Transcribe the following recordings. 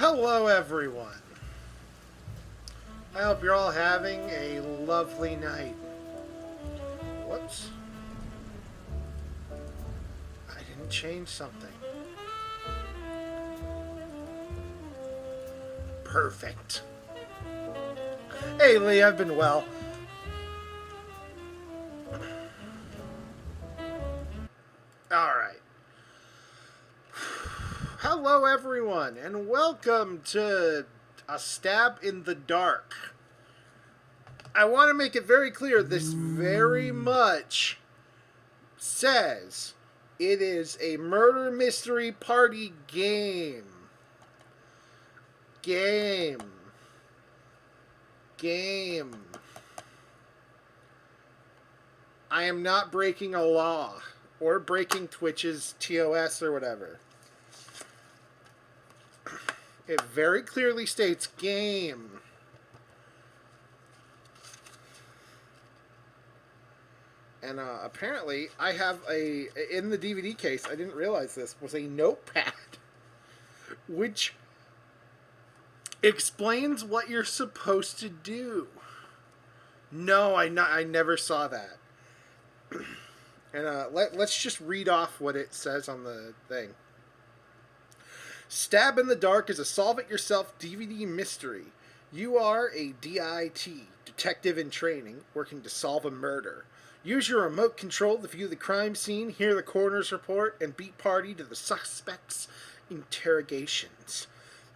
Hello, everyone. I hope you're all having a lovely night. Whoops. I didn't change something. Perfect. Hey, Lee, I've been well. Alright. Hello, everyone, and welcome to A Stab in the Dark. I want to make it very clear this very much says it is a murder mystery party game. Game. I am not breaking a law or breaking Twitch's TOS or whatever. It very clearly states game. And apparently I have in the DVD case, I didn't realize this, was a notepad which explains what you're supposed to do. No, I never saw that. And let's just read off what it says on the thing. Stab in the Dark is a solve-it-yourself DVD mystery. You are a DIT, detective in training, working to solve a murder. Use your remote control to view the crime scene, hear the coroner's report, and be party to the suspect's interrogations.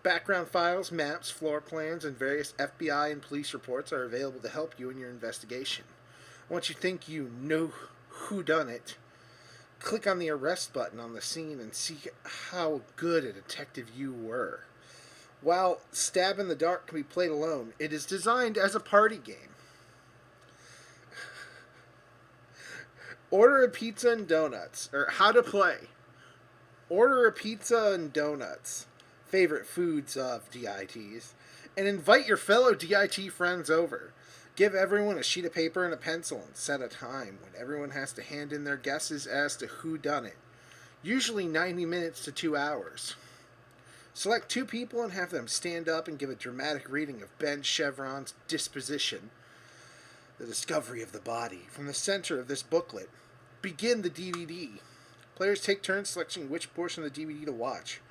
Background files, maps, floor plans, and various FBI and police reports are available to help you in your investigation. Once you think you know whodunit, click on the arrest button on the scene and see how good a detective you were. While Stab in the Dark can be played alone, it is designed as a party game. Order a pizza and donuts, or how to play. Order a pizza and donuts, favorite foods of DITs, and invite your fellow DIT friends over. Give everyone a sheet of paper and a pencil and set a time when everyone has to hand in their guesses as to who done it. Usually 90 minutes to 2 hours. Select 2 people and have them stand up and give a dramatic reading of Ben Chevron's Disposition, The Discovery of the Body, from the center of this booklet. Begin the DVD. Players take turns selecting which portion of the DVD to watch.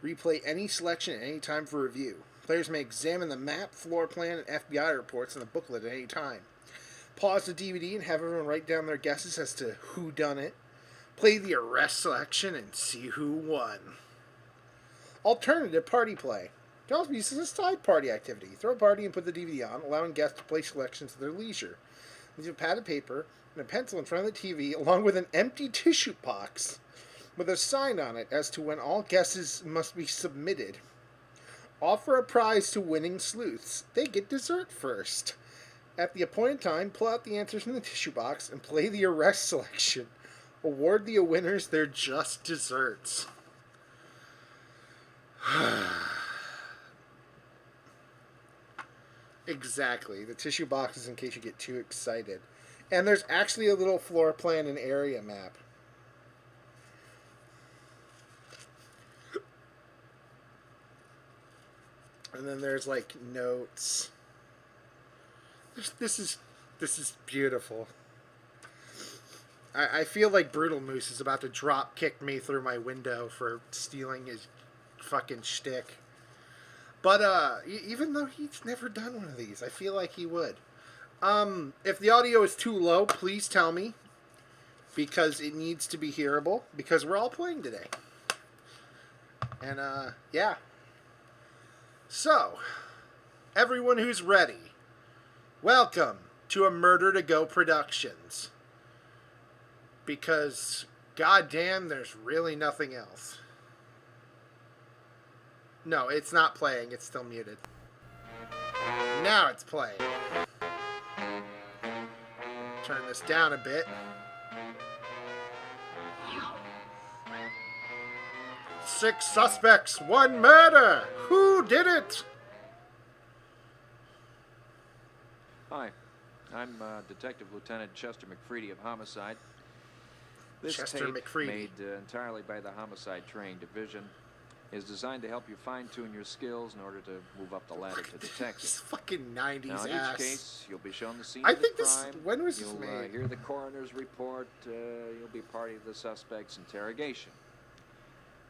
Replay any selection at any time for review. Players may examine the map, floor plan, and FBI reports in the booklet at any time. Pause the DVD and have everyone write down their guesses as to who done it. Play the arrest selection and see who won. Alternative party play. Can also be used as a side party activity. Throw a party and put the DVD on, allowing guests to play selections at their leisure. Leave a pad of paper and a pencil in front of the TV, along with an empty tissue box with a sign on it as to when all guesses must be submitted. Offer a prize to winning sleuths. They get dessert first. At the appointed time, pull out the answers from the tissue box and play the arrest selection. Award the winners their just desserts. Exactly. The tissue box is in case you get too excited. And there's actually a little floor plan and area map. And then there's like notes. This is beautiful. I feel like Brutal Moose is about to drop kick me through my window for stealing his fucking shtick. But even though he's never done one of these, I feel like he would. If the audio is too low, please tell me, because it needs to be hearable, because we're all playing today. And yeah. So, everyone who's ready, welcome to A Murder to Go Productions. Because, goddamn, there's really nothing else. No, it's not playing. It's still muted. Now it's playing. Turn this down a bit. 6 suspects, 1 murder. Who did it? Hi, I'm Detective Lieutenant Chester McFreedy of Homicide. This Chester tape McFreedy. made entirely by the Homicide Training Division is designed to help you fine-tune your skills in order to move up the ladder to detective. This fucking 90s Now, in ass. each case, you'll be shown the scene I of the think this. crime. When was this You'll made? hear the coroner's report. You'll be party to the suspect's interrogation.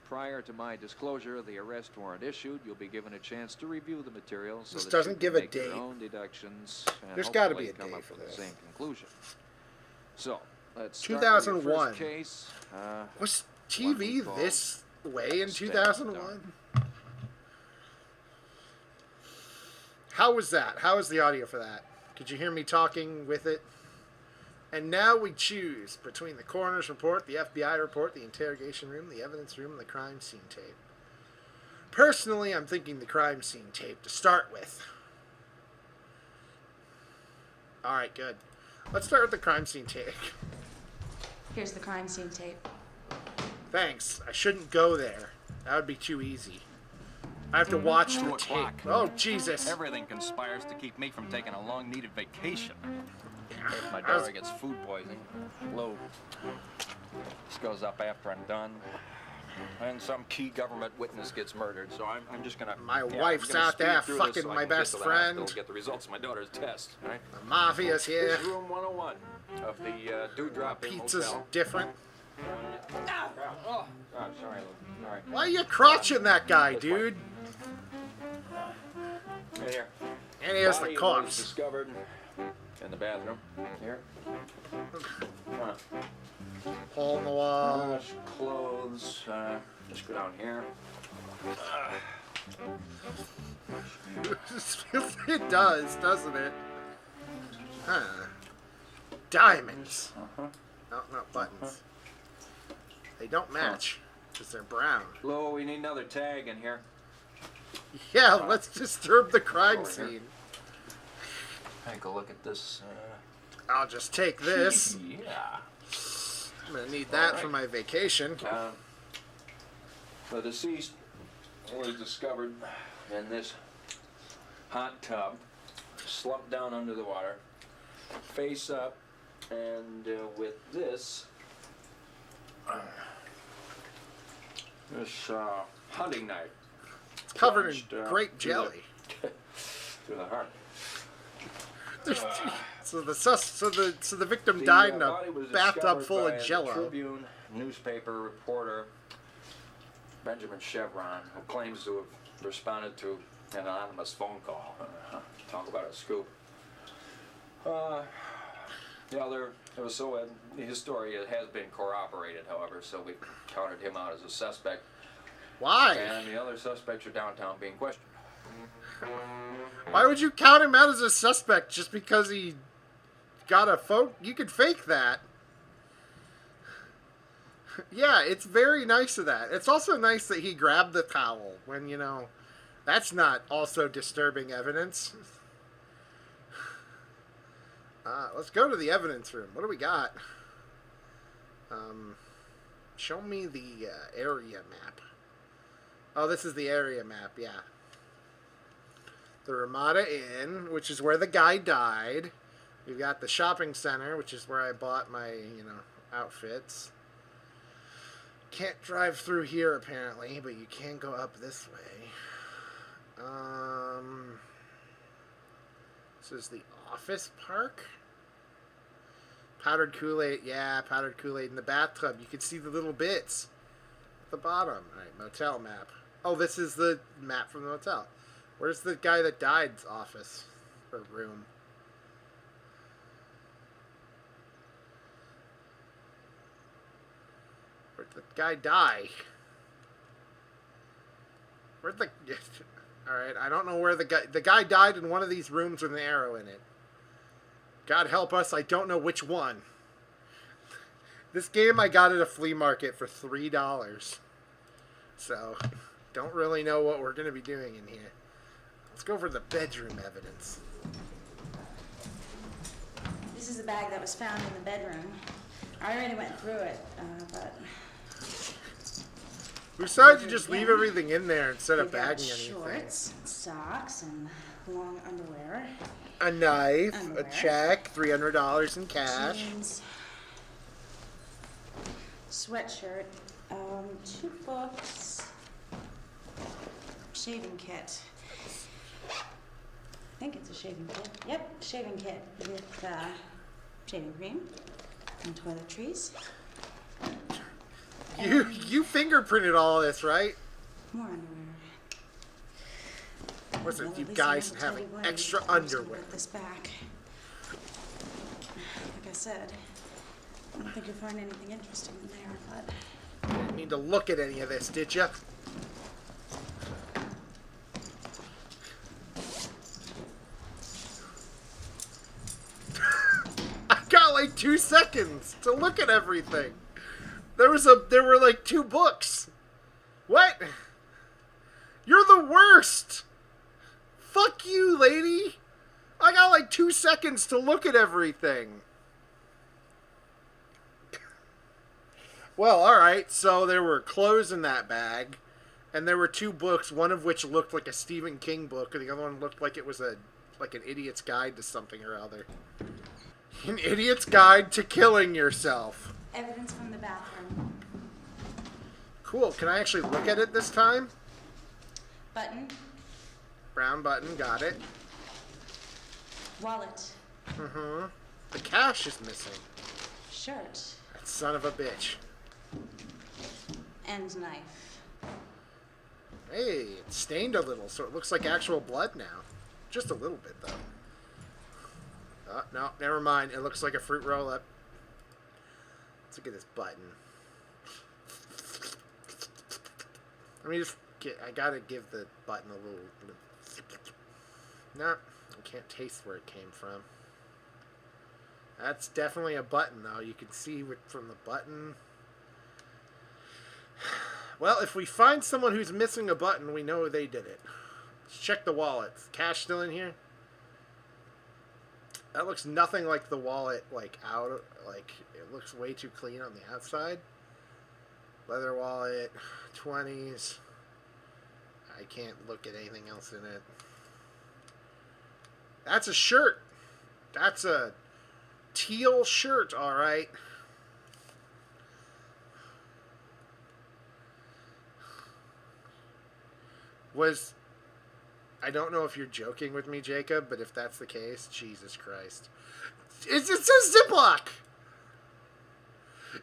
Prior to my disclosure of the arrest warrant issued, you'll be given a chance to review the material so This that doesn't you can give a make your date. own deductions and There's gotta hopefully be a come date up for with the this. same conclusion. So, let's start with your 2001. first case. Was one TV we call this way in Step 2001? How was that? How was the audio for that? Could you hear me talking with it? And now we choose between the coroner's report, the FBI report, the interrogation room, the evidence room, and the crime scene tape. Personally, I'm thinking the crime scene tape to start with. Alright, good. Let's start with the crime scene tape. Here's the crime scene tape. Thanks. I shouldn't go there. That would be too easy. I have to watch the 2 tape. o'clock. Oh, Jesus. Everything conspires to keep me from taking a long-needed vacation. If my I was- daughter gets food poisoning, flu, this goes up after I'm done, and some key government witness gets murdered. So I'm just gonna. My I'm wife's gonna out there speed through this fucking so I my can get best to the friend. hospital and get the results of my daughter's test. Right? The mafia's here. This is room 101 of the Dewdrop Inn Pizza's Motel. different. Oh, sorry, Lou. All right. Why are you crotching that guy, This way. dude? Right here. And here's the Body was corpse. discovered in the bathroom. Here. Hole in the wall. Wash clothes. Just go down here. It does, doesn't it? Huh. Diamonds. No, not buttons. They don't match because they're brown. Lou, we need another tag in here. Yeah, let's disturb the crime Over here. scene. Take a look at this. I'll just take this. Yeah. I'm gonna need that Alright. for my vacation. The deceased was discovered in this hot tub, slumped down under the water, face up, and with this hunting knife It's covered plunged, in grape through the- jelly. through the heart. So the victim The died in a body was bathtub discovered full by of the jello. Tribune newspaper reporter Benjamin Chevron, who claims to have responded to an anonymous phone call. Talk about a scoop. It was so his story has been corroborated, however, so we counted him out as a suspect, Why? and the other suspects are downtown being questioned. Why would you count him out as a suspect just because he got a phone? You could fake that. Yeah, it's very nice of that. It's also nice that he grabbed the towel when, that's not also disturbing evidence. Let's go to the evidence room. What do we got? Show me the area map. Oh, this is the area map, yeah. The Ramada Inn, which is where the guy died. We've got the shopping center, which is where I bought my, outfits. Can't drive through here, apparently, but you can go up this way. This is the office park. Powdered Kool-Aid, yeah, powdered Kool-Aid in the bathtub. You can see the little bits at the bottom. All right, motel map. Oh, this is the map from the motel. Where's the guy that died's office or room? Where'd the guy die? Where'd the... Alright, I don't know where the guy died in one of these rooms with an arrow in it. God help us, I don't know which one. This game I got at a flea market for $3. So, don't really know what we're going to be doing in here. Let's go over the bedroom evidence. This is the bag that was found in the bedroom. I already went through it, but We decided to just leave everything in there instead of we got bagging anything. shorts, socks, and long underwear. A knife, a Underwear. check, $300 in cash. Jeans, sweatshirt, 2 books, shaving kit. I think it's a shaving kit. Yep, shaving kit with shaving cream and toiletries. You fingerprinted all this, right? More underwear. What's it, Well, you at least guys I never having tell you why extra I was gonna underwear? put this back. Like I said, I don't think you'll find anything interesting in there, but You didn't mean to look at any of this, did you? I got like 2 seconds to look at everything. There were like 2 books. What? You're the worst. Fuck you, lady. I got like 2 seconds to look at everything. Well, alright, so there were clothes in that bag, and there were 2 books, one of which looked like a Stephen King book, and the other one looked like it was like an idiot's guide to something or other. An idiot's guide to killing yourself. evidence from the bathroom. Cool, can I actually look at it this time? Button, Brown button, got it. wallet, Mm-hmm. The cash is missing. shirt, That son of a bitch. and knife. Hey, it's stained a little, so it looks like actual blood now. Just a little bit, though. Oh, no, never mind. It looks like a fruit roll-up. Let's look at this button. Let me just get... I gotta give the button a little... No, I can't taste where it came from. That's definitely a button, though. You can see from the button... Well, if we find someone who's missing a button, we know they did it. Let's check the wallet. Is cash still in here? That looks nothing like the wallet, like, out. Like, it looks way too clean on the outside. Leather wallet, 20s. I can't look at anything else in it. That's a shirt. That's a teal shirt, alright. I don't know if you're joking with me, Jacob, but if that's the case, Jesus Christ. It says Ziploc!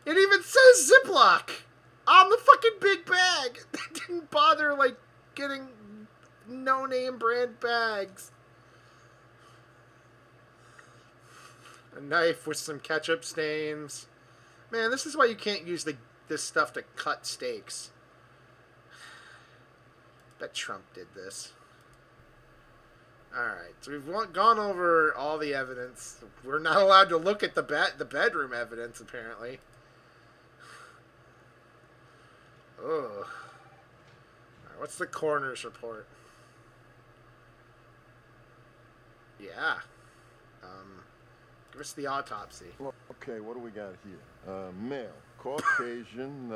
It even says Ziploc! On the fucking big bag! They didn't bother, like, getting no-name brand bags. A knife with some ketchup stains. Man, this is why you can't use this stuff to cut steaks. Bet Trump did this. Alright, so we've gone over all the evidence. We're not allowed to look at the bedroom evidence, apparently. Ugh. Alright, what's the coroner's report? Yeah. Give us the autopsy. Well, okay, what do we got here? Male, Caucasian,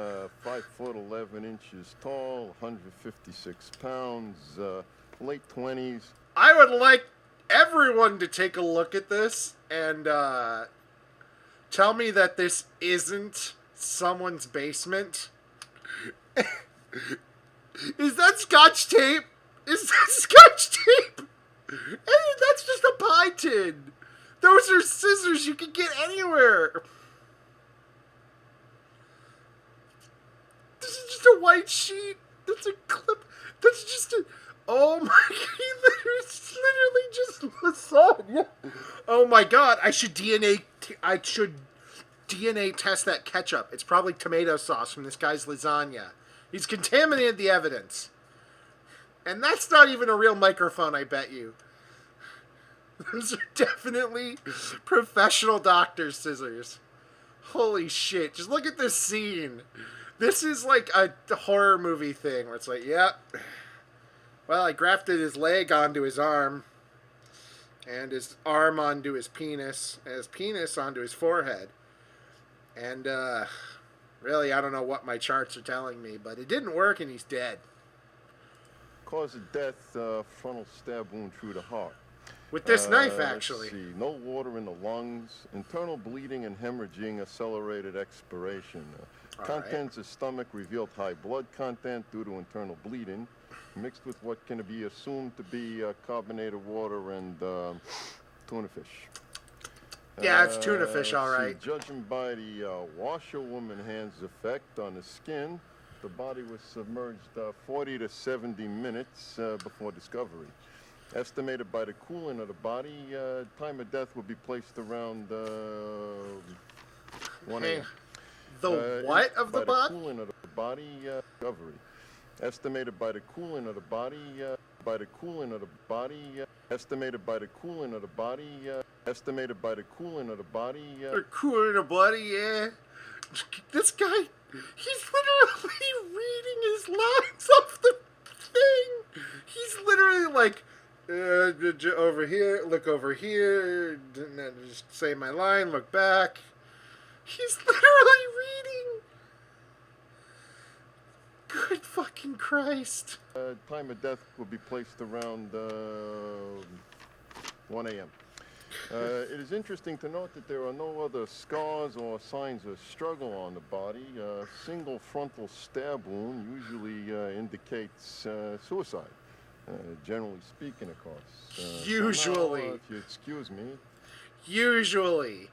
5 foot 11 inches tall, 156 pounds, late 20s. I would like everyone to take a look at this and tell me that this isn't someone's basement. Is that Scotch tape? Is that Scotch tape? Hey, that's just a pie tin. Those are scissors you can get anywhere. This is just a white sheet. That's a clip. That's just a... Oh my god, it's literally just lasagna. Oh my god, I should DNA test that ketchup. It's probably tomato sauce from this guy's lasagna. He's contaminated the evidence. And that's not even a real microphone, I bet you. Those are definitely professional doctor's scissors. Holy shit, just look at this scene. This is like a horror movie thing where it's like, yep. Well, I grafted his leg onto his arm, and his arm onto his penis, and his penis onto his forehead. And, really, I don't know what my charts are telling me, but it didn't work, and he's dead. Cause of death, frontal stab wound through the heart. With this knife, actually. Let's see. No water in the lungs, internal bleeding and hemorrhaging, accelerated expiration. Contents of stomach revealed high blood content due to internal bleeding. mixed with what can be assumed to be carbonated water and tuna fish. Yeah, it's tuna fish, all let's see, right. Judging by the washerwoman hand's effect on the skin, the body was submerged 40 to 70 minutes before discovery. Estimated by the cooling of the body, time of death will be placed around 1 Hey, a.m. the what of the By the body? cooling of the body, discovery. Estimated by the cooling of the body, by the cooling of the body, estimated by the cooling of the body, estimated by the cooling of the body. Or cooler the body, yeah. This guy, he's literally reading his lines off the thing. He's literally like, over here, look over here, just say my line, look back. He's literally reading. Good fucking Christ. Time of death will be placed around 1 a.m. It is interesting to note that there are no other scars or signs of struggle on the body. A single frontal stab wound usually indicates suicide. Generally speaking, of course. Usually. Somehow, if you excuse me. Usually.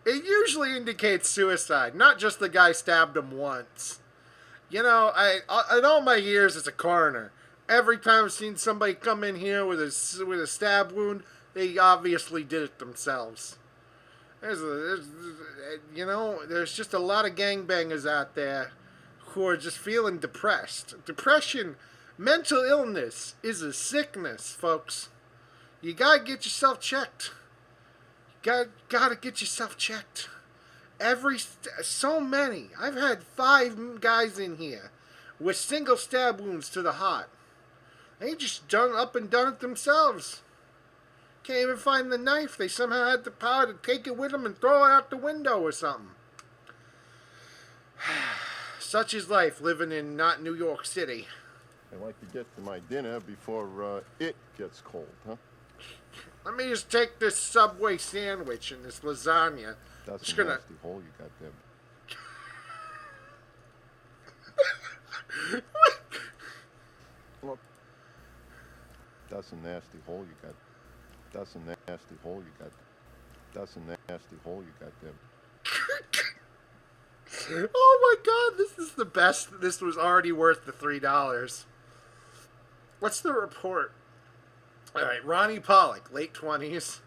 It usually indicates suicide, not just the guy stabbed him once. You know, in all my years as a coroner, every time I've seen somebody come in here with a stab wound, they obviously did it themselves. There's just a lot of gangbangers out there who are just feeling depressed. Depression, mental illness is a sickness, folks. You gotta get yourself checked. Gotta get yourself checked. So many. I've had 5 guys in here with single stab wounds to the heart. They just done it themselves. Can't even find the knife. They somehow had the power to take it with them and throw it out the window or something. Such is life living in not New York City. I like to get to my dinner before it gets cold, huh? Let me just take this Subway sandwich and this lasagna. That's Just a gonna- nasty hole you got there. Look, that's a nasty hole you got. That's a nasty hole you got. That's a nasty hole you got there. Oh my god, this is the best. This was already worth the $3. What's the report? Alright, Ronnie Pollock, late 20s.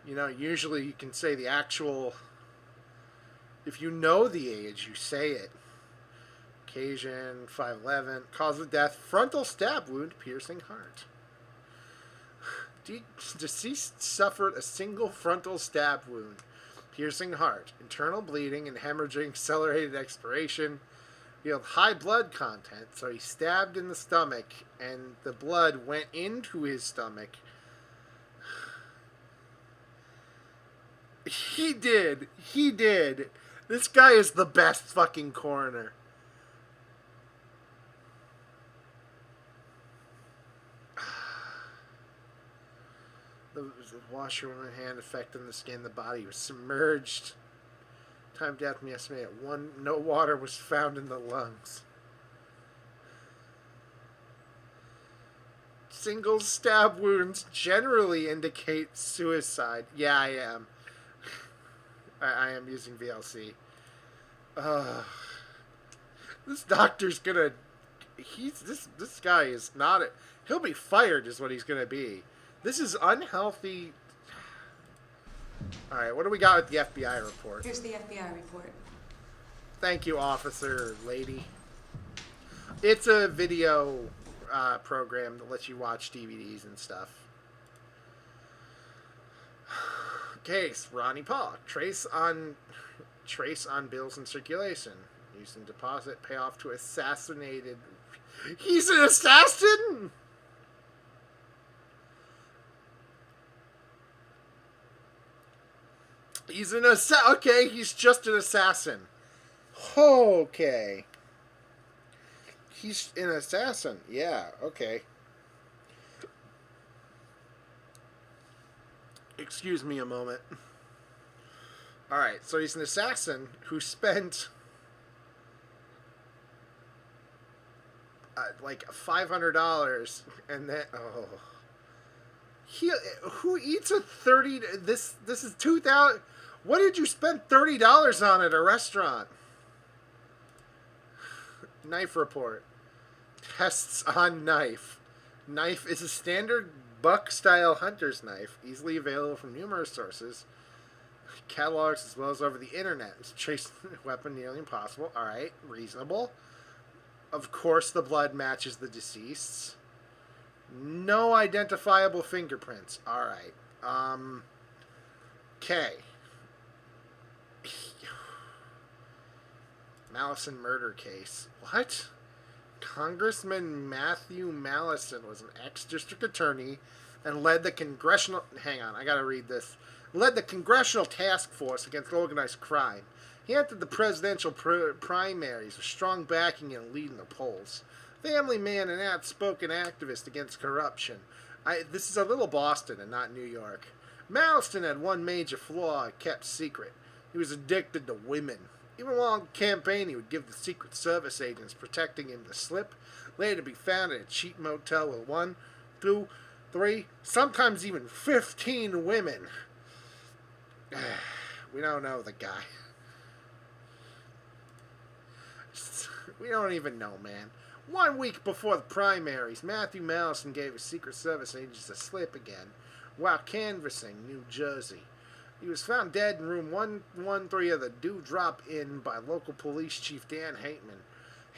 You know, usually you can say the actual... If you know the age, you say it. Occasion, 5'11". Cause of death, frontal stab wound, piercing heart. Deceased suffered a single frontal stab wound, piercing heart, internal bleeding and hemorrhaging, accelerated expiration, revealed high blood content, so he stabbed in the stomach and the blood went into his stomach. He did. This guy is the best fucking coroner. The washerwoman hand affecting the skin, the body was submerged. Time of death may estimate at 1. No water was found in the lungs. Single stab wounds generally indicate suicide. Yeah, I am. I am using VLC. This doctor's gonna... This guy is not... He'll be fired is what he's gonna be. This is unhealthy. Alright, what do we got with the FBI report? Here's the FBI report. Thank you, officer lady. It's a video program that lets you watch DVDs and stuff. Case, Ronnie Pollock. Trace on bills in circulation. Used in deposit, payoff to assassinated. He's an assassin? He's an assassin. Okay, he's just an assassin. Okay. He's an assassin. Yeah, okay. Excuse me a moment. Alright, so he's an assassin who spent like $500, and then who eats a 30? This is 2,000. What did you spend $30 on at a restaurant? Knife report. Tests on knife. Knife is a standard buck-style hunter's knife, easily available from numerous sources, catalogs as well as over the internet. It's traced weapon nearly impossible. All right, reasonable. Of course, the blood matches the deceased's. No identifiable fingerprints. All right. Okay. Mallison murder case. What? Congressman Matthew Mallison was an ex-district attorney and led the congressional... Hang on, I gotta read this. Led the Congressional Task Force Against Organized Crime. He entered the presidential primaries with strong backing and lead in the polls. Family man and outspoken activist against corruption. This is a little Boston and not New York. Mallison had one major flaw kept secret. He was addicted to women. Even while on campaign, he would give the Secret Service agents protecting him the slip, later to be found at a cheap motel with 1, 2, 3, sometimes even 15 women. We don't know the guy. We don't even know, man. 1 week before the primaries, Matthew Mallison gave his Secret Service agents a slip again while canvassing New Jersey. He was found dead in room 113 of the Dewdrop Inn by local police chief Dan Hateman.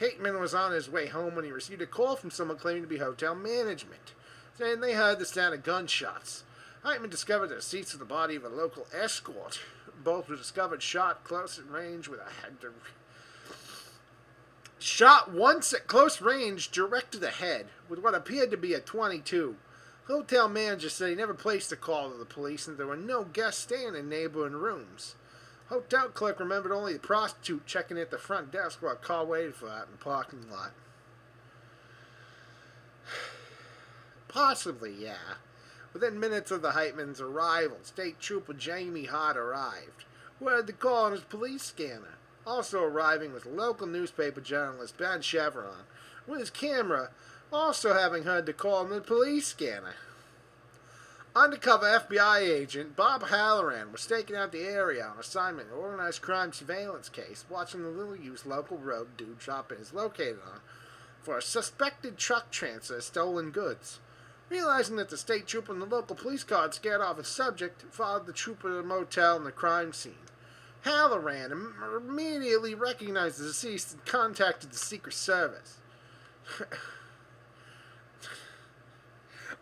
Hateman was on his way home when he received a call from someone claiming to be hotel management, saying they heard the sound of gunshots. Hateman discovered the deceased of the body of a local escort. Both were discovered shot close at range with a head. Shot once at close range, direct to the head, with what appeared to be a .22. Hotel manager said he never placed a call to the police and there were no guests staying in neighboring rooms. Hotel clerk remembered only the prostitute checking at the front desk while a car waited for that in the parking lot. Possibly, yeah. Within minutes of the Heitman's arrival, State Trooper Jamie Hart arrived, who had the call on his police scanner. Also arriving was local newspaper journalist Ben Chevron, with his camera, also having heard the call on the police scanner. Undercover FBI agent Bob Halloran was taken out the area on assignment in an organized crime surveillance case, watching the little-used local road Dewdrop Inn is located on, for a suspected truck transfer of stolen goods. Realizing that the state trooper and the local police car had scared off his subject, followed the trooper to the motel and the crime scene. Halloran immediately recognized the deceased and contacted the Secret Service.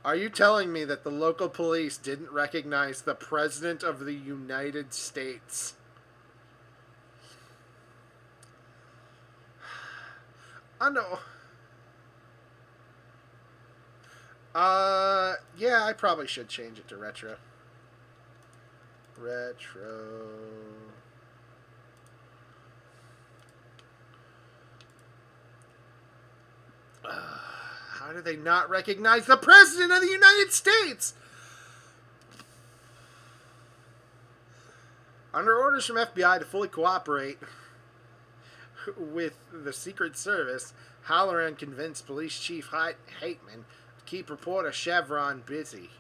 Are you telling me that the local police didn't recognize the President of the United States? I know. Yeah, I probably should change it to retro. Retro. How do they not recognize the President of the United States? Under orders from FBI to fully cooperate with the Secret Service, Halloran convinced Police Chief Hateman to keep reporter Chevron busy.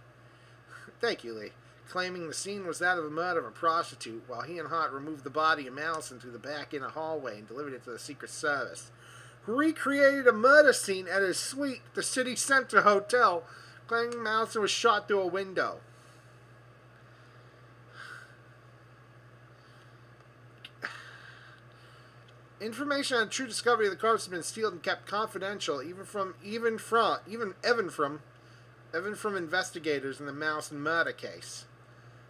Thank you, Lee. Claiming the scene was that of the murder of a prostitute, while he and Hart removed the body of Mallison through the back in a hallway and delivered it to the Secret Service. Who recreated a murder scene at his suite at the City Center Hotel, claiming Mallison was shot through a window. Information on the true discovery of the corpse has been sealed and kept confidential, even from investigators in the Mallison murder case.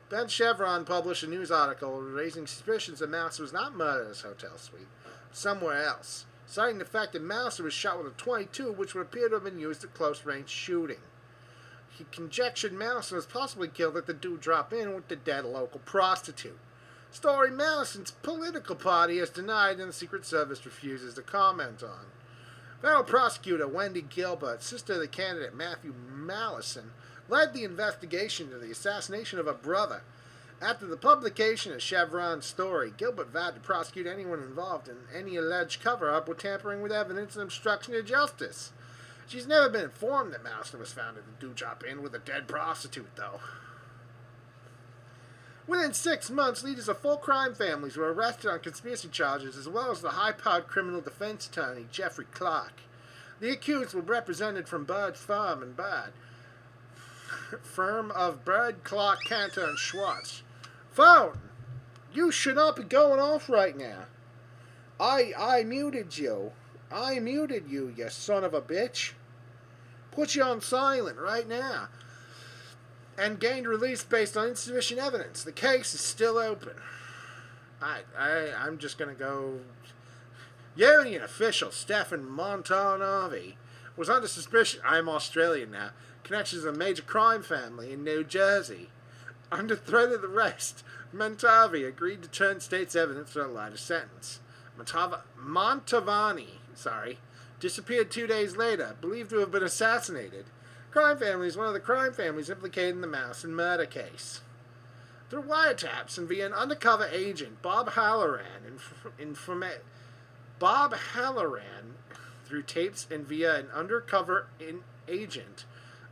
Ben Chevron published a news article raising suspicions that Mallison was not murdered in his hotel suite, but somewhere else, citing the fact that Mallison was shot with a .22, which would appear to have been used at close-range shooting. He conjectured Mallison was possibly killed at the Dewdrop Inn with the dead local prostitute. Story Mallison's political party has denied and the Secret Service refuses to comment on. Federal prosecutor Wendy Gilbert, sister of the candidate Matthew Mallison, led the investigation into the assassination of a brother. After the publication of Chevron's story, Gilbert vowed to prosecute anyone involved in any alleged cover-up with tampering with evidence and obstruction of justice. She's never been informed that Master was found at the do-drop inn with a dead prostitute, though. Within 6 months, leaders of 4 crime families were arrested on conspiracy charges, as well as the high-powered criminal defense attorney, Jeffrey Clark. The accused were represented from Bird Farm and Bird. Firm of Bird, Clark, Cantor, and Schwartz. Phone! You should not be going off right now. I muted you. I muted you, you son of a bitch. Put you on silent right now. And gained release based on insufficient evidence. The case is still open. I'm just gonna go. Union official Stefan Montanari was under suspicion. I'm Australian now. Connections of a major crime family in New Jersey. Under threat of arrest, Montavi agreed to turn state's evidence for a lighter sentence. Montavani, disappeared 2 days later, believed to have been assassinated. Crime family is one of the crime families implicated in the Mallison murder case. Through wiretaps and via an undercover agent, Bob Halloran, through tapes and via an undercover agent,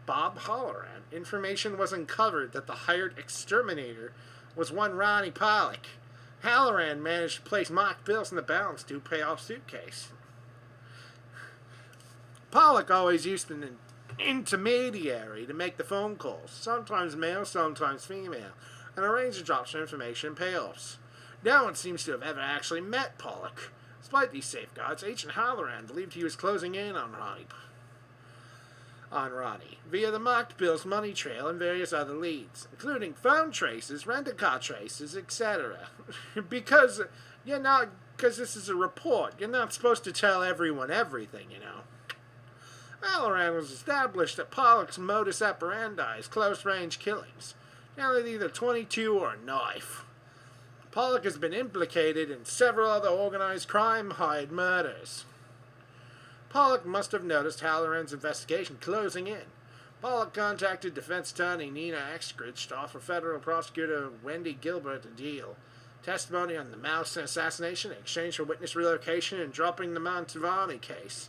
Bob Halloran, information was uncovered that the hired exterminator was one Ronnie Pollock. Halloran managed to place marked bills in the balance to pay off suitcase. Pollock always used an intermediary to make the phone calls, sometimes male, sometimes female, and arrange the drops of information and payoffs. No one seems to have ever actually met Pollock. Despite these safeguards, Agent Halloran believed he was closing in on Ronnie via the marked bills money trail and various other leads, including phone traces, rent-a-car traces, etc. Because this is a report. You're not supposed to tell everyone everything, you know. Halloran was established that Pollock's modus operandi is close-range killings, generally with either .22 or a knife. Pollock has been implicated in several other organized crime-hired murders. Pollock must have noticed Halloran's investigation closing in. Pollock contacted defense attorney Nina Exkridge to offer federal prosecutor Wendy Gilbert a deal. Testimony on the Mouse assassination in exchange for witness relocation and dropping the Montavani case.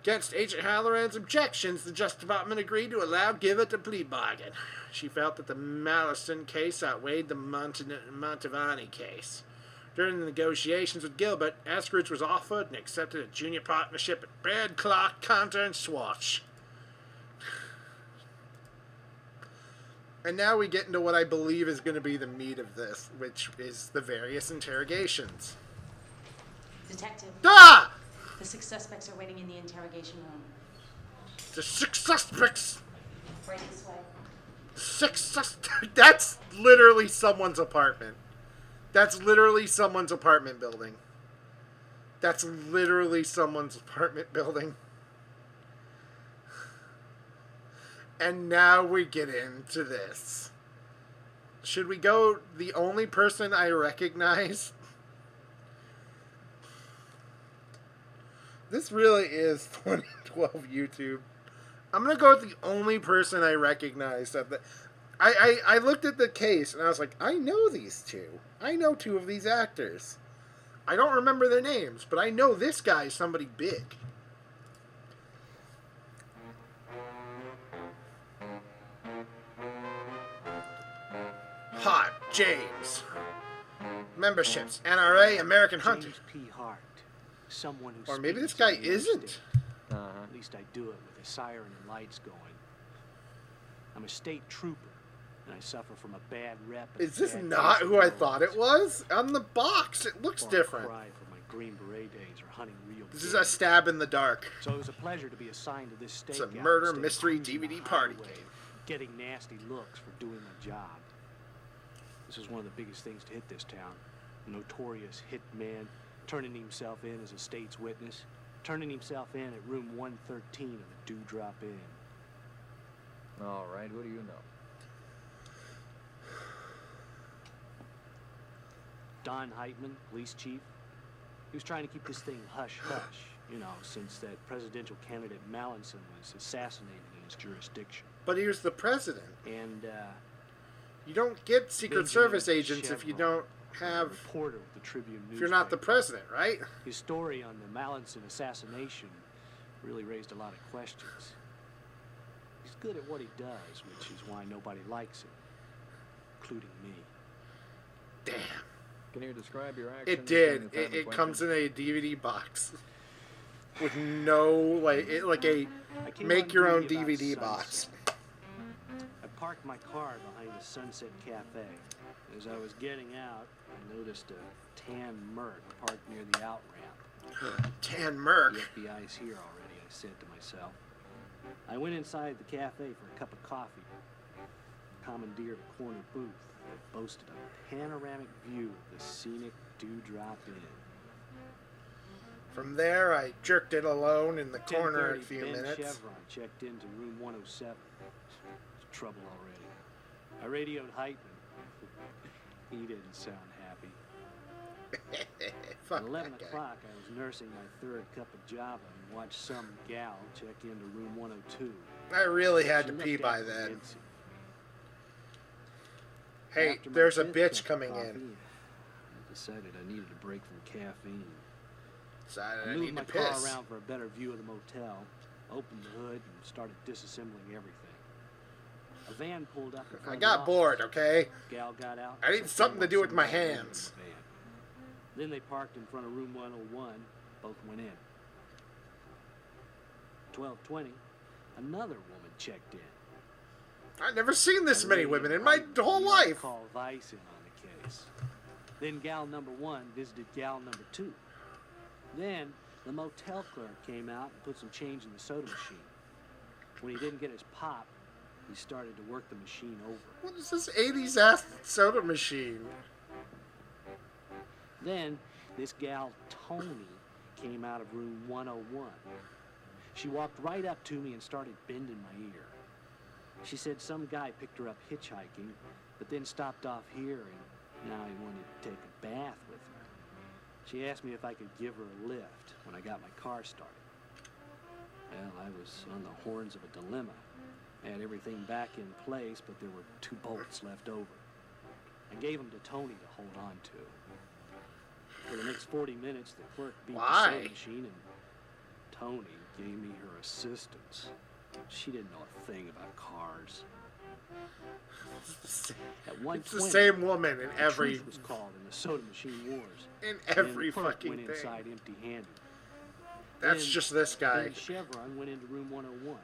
Against Agent Halloran's objections, the Justice Department agreed to allow Gilbert a plea bargain. She felt that the Mallison case outweighed the Montavani case. During the negotiations with Gilbert, Eskridge was offered and accepted a junior partnership at Baird, Clark, Cantor, and Swatch. And now we get into what I believe is going to be the meat of this, which is the various interrogations. Detective. Ah! The 6 suspects are waiting in the interrogation room. The 6 suspects! Right this way. 6 suspects? That's literally someone's apartment. That's literally someone's apartment building. That's literally someone's apartment building. And now we get into this. Should we go the only person I recognize? This really is 2012 YouTube. I'm going to go with the only person I recognize. I looked at the case and I was like, I know these two. I know 2 of these actors. I don't remember their names, but I know this guy is somebody big. Hart, James. Memberships, NRA, American Hunter. James P. Hart. Someone who Or maybe this speaks guy on the isn't. interstate. At least I do it with a siren and lights going. I'm a state trooper, and I suffer from a bad rep. And Is this bad not taste who I in thought it was? On the box, it looks or I different. cry for my Green Beret days or hunting real This is game. a stab in the dark. So it was a pleasure to be assigned to this state. It's a murder mystery DVD party game. Getting nasty looks for doing my job. This was one of the biggest things to hit this town. A notorious hit man, turning himself in as a state's witness, turning himself in at room 113 of the Dewdrop Inn. All right, who do you know? Don Heitman, police chief. He was trying to keep this thing hush-hush, you know, since that presidential candidate Mallinson was assassinated in his jurisdiction. But he was the president. And, You don't get Secret Benjamin Service agents if you Chevron, don't have... reporter with the Tribune If you're not the newspaper. president, right? His story on the Mallinson assassination really raised a lot of questions. He's good at what he does, which is why nobody likes him, including me. Damn. Can you describe your actions? It during did. the time in It comes question? in a DVD box with no like a I came make on your own duty about DVD box. sunset. I parked my car behind the Sunset Cafe. As I was getting out, I noticed a tan Merc parked near the out ramp. Tan Merc. The FBI's here already, I said to myself. I went inside the cafe for a cup of coffee, commandeered a corner booth that boasted a panoramic view of the scenic Dewdrop Inn. From there, I jerked it alone in the corner a 10:30, few Ben minutes. Chevron checked into room 107. There's trouble already. I radioed Heitman. He didn't sound happy. Fuck At 11 that guy. o'clock, I was nursing my third cup of Java and watched some gal check into room 102. I really had She to looked pee at by me then. wincing. Hey, After my there's a fifth bitch cup of coming coffee, in. I decided I needed a break from caffeine. Decided I I moved need my to car piss. around for a better view of the motel, opened the hood, and started disassembling everything. A van pulled up in front I of got the office. bored, okay? Gal got out. I need said something they to do want with my somebody in the hands. van. Then they parked in front of room 101. Both went in. 12:20, another woman checked in. I've never seen this I many radioed women in my Heitman whole to life. Call Vice in on the case. Then gal number 1 visited gal number 2. Then the motel clerk came out and put some change in the soda machine. When he didn't get his pop, he started to work the machine over. What is this 80s ass soda machine? Then this gal Tony came out of room 101. She walked right up to me and started bending my ear. She said some guy picked her up hitchhiking, but then stopped off here and now he wanted to take a bath with her. She asked me if I could give her a lift when I got my car started. Well, I was on the horns of a dilemma. I had everything back in place, but there were 2 bolts left over. I gave them to Tony to hold on to. For the next 40 minutes, the clerk beat the Why? soda machine, and Tony gave me her assistance. She didn't know a thing about cars. At 1:20, It's the same woman in the every truth was called in the soda machine wars. in And every the clerk fucking went thing. inside empty-handed. That's Then- just this guy. Then Chevron went into room 101.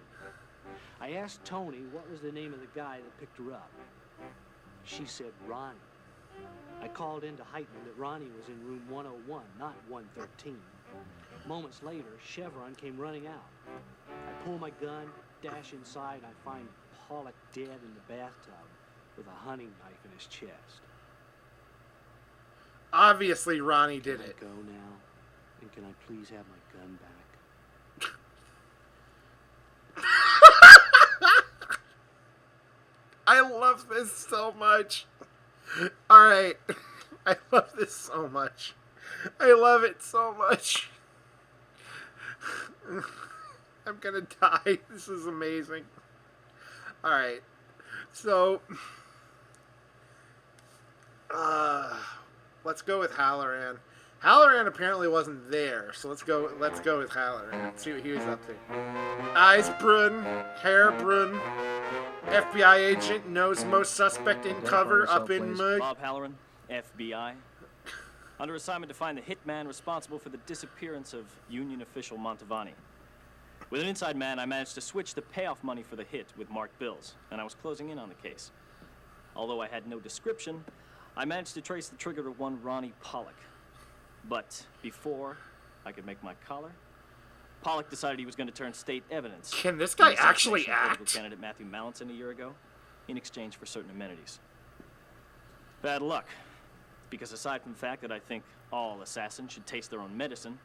I asked Tony what was the name of the guy that picked her up. She said Ronnie. I called in to Heitman that Ronnie was in room 101, not 113. Moments later, Chevron came running out. I pull my gun, dash inside, and I find Pollock dead in the bathtub with a hunting knife in his chest. Obviously, Ronnie did Can I it. go now? And can I please have my gun back? I love this so much. Alright. I love this so much. I love it so much. I'm gonna die. This is amazing. Alright. So let's go with Halloran. Halloran apparently wasn't there, so let's go with Halloran. See what he was up to. Eisbrunn, Hairbrunn, FBI agent knows most suspect in cover yourself, up in please. mug. Bob Halloran, FBI. Under assignment to find the hitman responsible for the disappearance of union official Montavani. With an inside man, I managed to switch the payoff money for the hit with marked bills, and I was closing in on the case. Although I had no description, I managed to trace the trigger to one Ronnie Pollock. But before I could make my collar, Pollock decided he was going to turn state evidence. Can this in guy the actually assassination of political act? candidate Matthew Mallinson a year ago, in exchange for certain amenities. Bad luck, because aside from the fact that I think all assassins should taste their own medicine,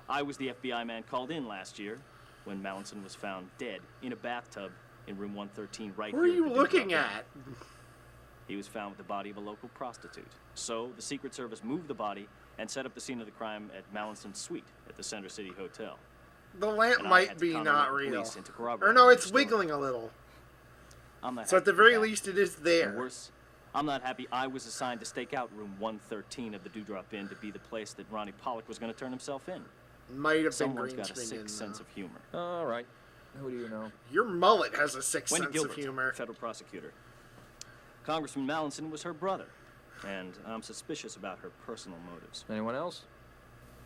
I was the FBI man called in last year when Mallinson was found dead in a bathtub in room 113 right Who are here you at the looking Dewdrop at? Inn. He was found with the body of a local prostitute. So the Secret Service moved the body and set up the scene of the crime at Mallinson's suite at the Center City Hotel. The lamp And I might had to be contact not the real. police and to corroborate Or no, the it's story. wiggling a little. I'm not So at happy the with very that. least, it is And there. worse, I'm not happy I was assigned to stake out room 113 of the Dewdrop Inn to be the place that Ronnie Pollock was going to turn himself in. Might have been Someone's green got a screen in sick sense of humor. All right. Who do you know? Your mullet has a sick Wendy sense Gilbert, of humor. federal prosecutor. Congressman Mallinson was her brother, and I'm suspicious about her personal motives. Anyone else?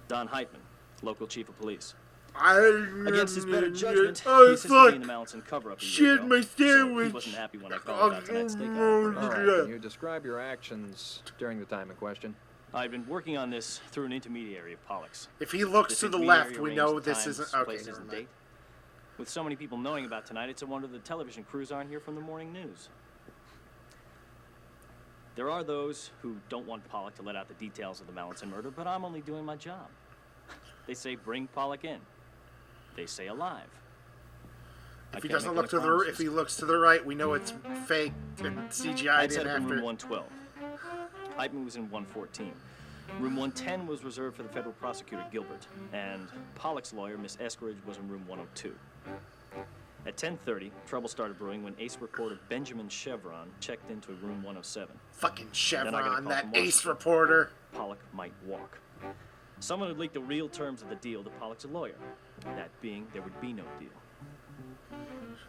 Don Heitman, local chief of police. I Against his better judgment, oh, he assisted me in the Mallinson cover-up a year Shit, ago, my so sandwich. he wasn't happy when I called about tonight's stakeout. All right. Can you describe your actions during the time in question? I've been working on this through an intermediary of Pollock's. If he looks This to the intermediary left, we arranged know the this times, isn't okay. places, Never and mind. date. With so many people knowing about tonight, it's a wonder the television crews aren't here from the morning news. There are those who don't want Pollock to let out the details of the Mallinson murder, but I'm only doing my job. They say bring Pollock in. They say alive. If he doesn't look to the, if he looks to the right, we know it's fake and CGI'd I'd in set up in room after. 112. Heitman was in 114. Room 110 was reserved for the federal prosecutor Gilbert, and Pollock's lawyer, Miss Eskridge, was in room 102. At 10:30, trouble started brewing when ace reporter Benjamin Chevron checked into room 107. Fucking Then I got a Chevron, call that from ace Washington. reporter. Pollock might walk. Someone had leaked the real terms of the deal to Pollock's lawyer. That being, there would be no deal.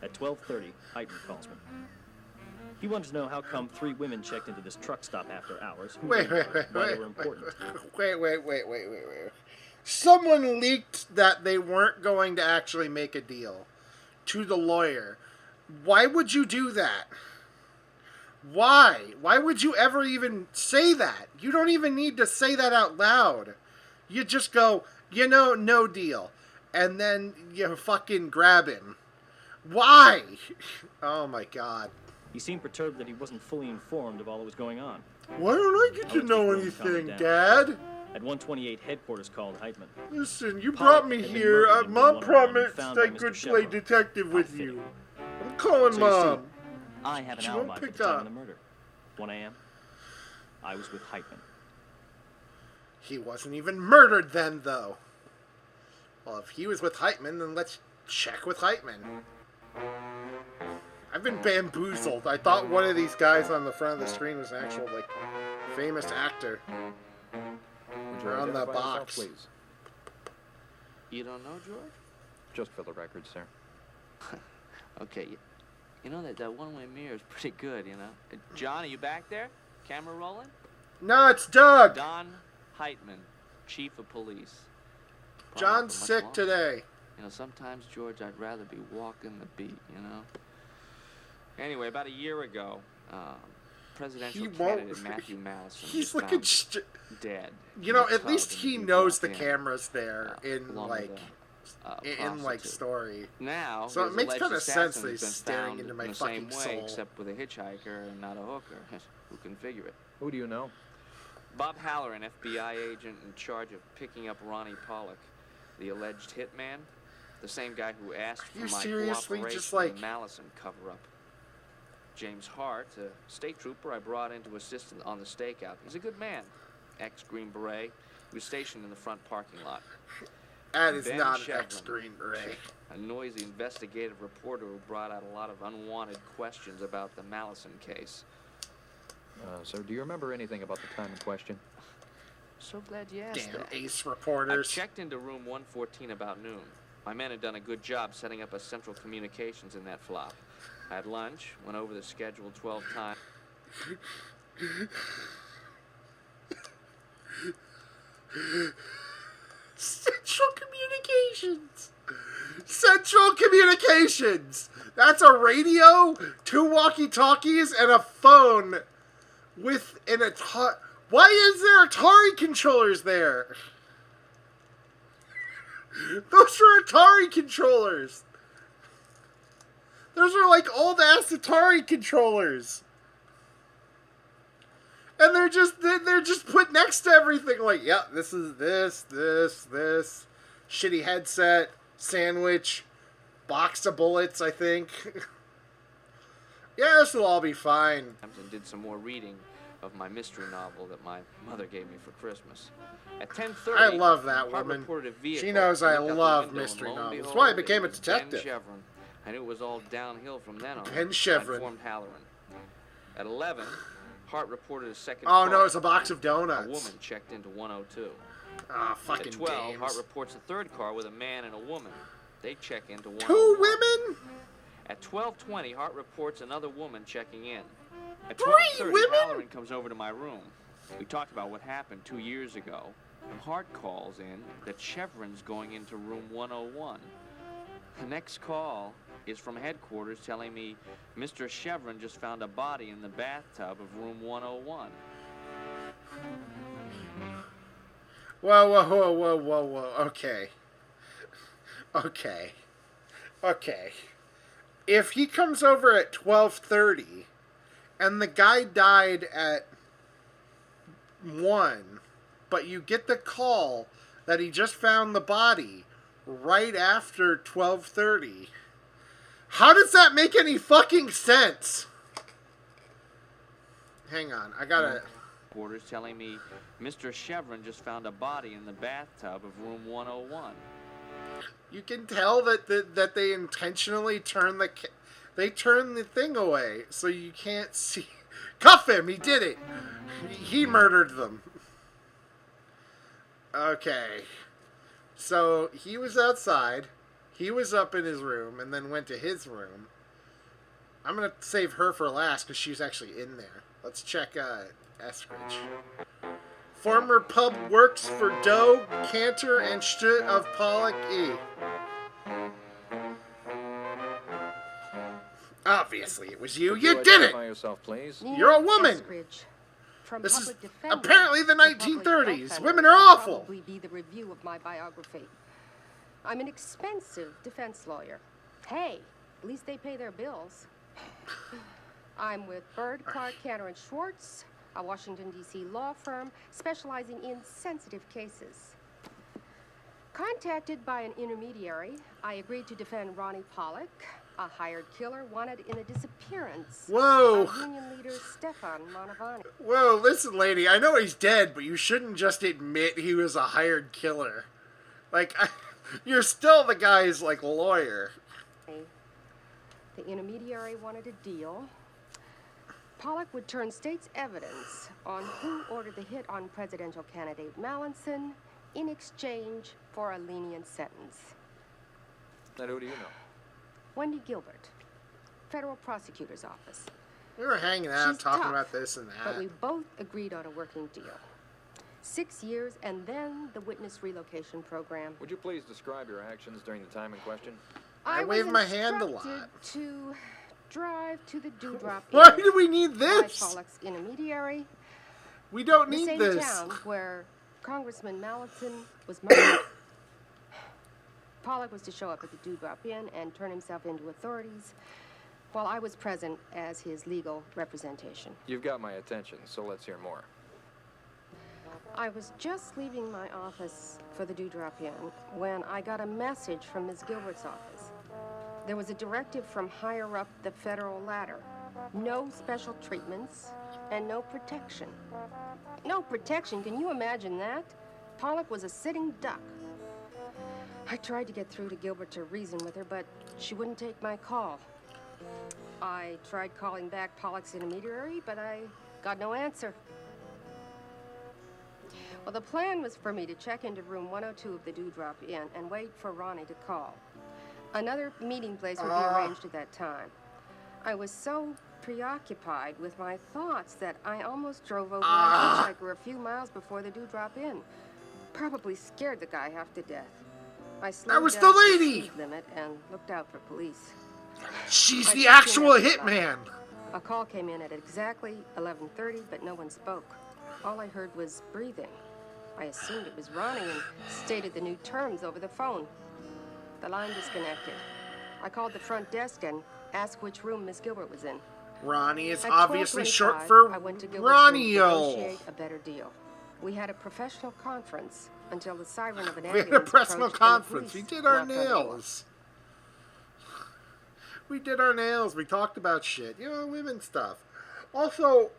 At 12:30, Heitman calls me. He wanted to know how come 3 women checked into this truck stop after hours. Who Wait, they wait, were, wait, why they wait, were important. wait. Someone leaked that they weren't going to actually make a deal to the lawyer. Why would you do that? Why? Why would you ever even say that? You don't even need to say that out loud. You just go, no deal. And then you fucking grab him. Why? Oh my god. He seemed perturbed that he wasn't fully informed of all that was going on. Why don't I get I to went know to his room and anything, calmed him Dad? At 128, headquarters called Heitman. Listen, you Pollock brought me had been here. murdered in Mom room 101 and promised found by I Mr. could play Chevron. detective with Outfitting. you. I'm calling So you see, Mom. I have an She won't alibi for pick the time up. of the murder. 1 a.m. I was with Heitman. He wasn't even murdered then, though. Well, if he was with Heitman, then let's check with Heitman. I've been bamboozled. I thought one of these guys on the front of the screen was an actual, famous actor. Would you On the identify yourself, box. please? You don't know, George? Just for the record, sir. Okay, you know that one-way mirror is pretty good, you know? John, are you back there? Camera rolling? No, it's Doug. Don Heitman, chief of police. Probably John's for much sick longer. today. You know, sometimes, George, I'd rather be walking the beat, you know? Anyway, about a year ago, presidential He won't- candidate Matthew Mallison He's was looking. found dead. You know, in a at tub least in he Deep knows the Rock Inn, camera's there in along with a prostitute. story. Now, So it his makes alleged kinda sense assassin that has he's been staring found into my in the same fucking way, soul. except with a hitchhiker and not a hooker. Who can figure it? Who do you know? Bob Haller, an FBI agent in charge of picking up Ronnie Pollock, the alleged hitman, the same guy who asked for You my seriously cooperation just, in the Mallison cover-up. James Hart, a state trooper I brought in to assist on the stakeout. He's a good man, ex-Green Beret. He was stationed in the front parking lot. That is Ben not an Chevron. ex-Green Beret. A noisy investigative reporter who brought out a lot of unwanted questions about the Mallison case. Sir, do you remember anything about the time in question? So glad you asked Damn that. ace I reporters. checked into room 114 about noon. My men had done a good job setting up a central communications in that flop. I had lunch, went over the schedule 12 times. Central Communications. Central Communications. That's a radio, 2 walkie-talkies, and a phone with an Atari. Why is there Atari controllers there? Those are Atari controllers. Those are like old ass Atari controllers. And they're just put next to everything. Like, yeah, this is this. Shitty headset, sandwich, box of bullets, I think. Yeah, this will all be fine. And did some more reading of my mystery novel that my mother gave me for Christmas. At 10:30, I love that Hart woman. reported a vehicle. She knows I looked out the love window, and mystery lo and novels. behold, That's why I became a it was detective. Ben Chevron. I knew it was all downhill from then on. Ben Chevron. I informed Halloran. At 11, Hart reported a second Oh car. no, it's a box of A donuts. woman checked into 102. Ah, fucking At 12, James. Hart reports a third car with a man and a woman. They check into 101. Two women? At 12:20, Hart reports another woman checking in. At 12:30, 3 women? Halloran comes over to my room. We talked about what happened 2 years ago. And Hart calls in that Chevron's going into room 101. The next call is from headquarters telling me Mr. Chevron just found a body in the bathtub of room 101. Whoa, whoa, whoa, whoa, whoa, whoa. Okay. Okay. Okay. If he comes over at 12:30 and the guy died at 1, but you get the call that he just found the body right after 12:30, how does that make any fucking sense? Hang on, I gotta... Headquarters telling me Mr. Chevron just found a body in the bathtub of room 101. You can tell that they intentionally turn the thing away so you can't see. Cuff him! He did it! He murdered them. Okay. So he was outside. He was up in his room and then went to his room. I'm going to save her for last because she's actually in there. Let's check Eskridge. Former pub works for Doe, Cantor, and Stut of Pollock E. Obviously, it was you. You did it! Identify yourself, please. You're a woman! From This is public defender apparently the to public 1930s. defender Women are will awful. Probably be the review of my biography. I'm an expensive defense lawyer. Hey, at least they pay their bills. I'm with Bird, Clark, Cantor, and Schwartz, a Washington, D.C. law firm specializing in sensitive cases. Contacted by an intermediary, I agreed to defend Ronnie Pollock, a hired killer wanted in the disappearance Whoa. of union leader Stefan Mantovani. Whoa, listen, lady. I know he's dead, but you shouldn't just admit he was a hired killer. Like, you're still the guy's, like, lawyer. The intermediary wanted a deal. Pollock would turn state's evidence on who ordered the hit on presidential candidate Mallinson in exchange for a lenient sentence. Then who do you know? Wendy Gilbert, federal prosecutor's office. We were hanging out She's talking tough, about this and But that. we both agreed on a working deal. 6 years and then the witness relocation program. Would you please describe your actions during the time in question? I was wave my hand a instructed lot. to drive to the Dewdrop Why Inn do we need by this? Pollock's intermediary, We don't the need same this. town where Congressman Mallinson was murdered. Pollock was to show up at the Dewdrop Inn and turn himself into authorities while I was present as his legal representation. You've got my attention, so let's hear more. I was just leaving my office for the Dewdrop Inn when I got a message from Ms. Gilbert's office. There was a directive from higher up the federal ladder. No special treatments and no protection. No protection, can you imagine that? Pollock was a sitting duck. I tried to get through to Gilbert to reason with her, but she wouldn't take my call. I tried calling back Pollock's intermediary, but I got no answer. Well, the plan was for me to check into room 102 of the Dewdrop Inn and wait for Ronnie to call. Another meeting place would be arranged at that time. I was so preoccupied with my thoughts that I almost drove over a hitchhiker a few miles before the Dewdrop Inn. Probably scared the guy half to death. I slowed was down the to lady! speed limit and looked out for police. She's I the checked in actual after that. hitman. A call came in at exactly 11:30, but no one spoke. All I heard was breathing. I assumed it was Ronnie and stated the new terms over the phone. The line disconnected. I called the front desk and asked which room Miss Gilbert was in. Ronnie is At obviously 12:25, short for I went to Gilbert's room to Ronnie-o. negotiate a better deal. We had a professional conference until the siren of an We had a ambulance personal approached and the conference. We police did our knocked on the door. nails. We did our nails. We talked about shit. You know, women stuff. Also,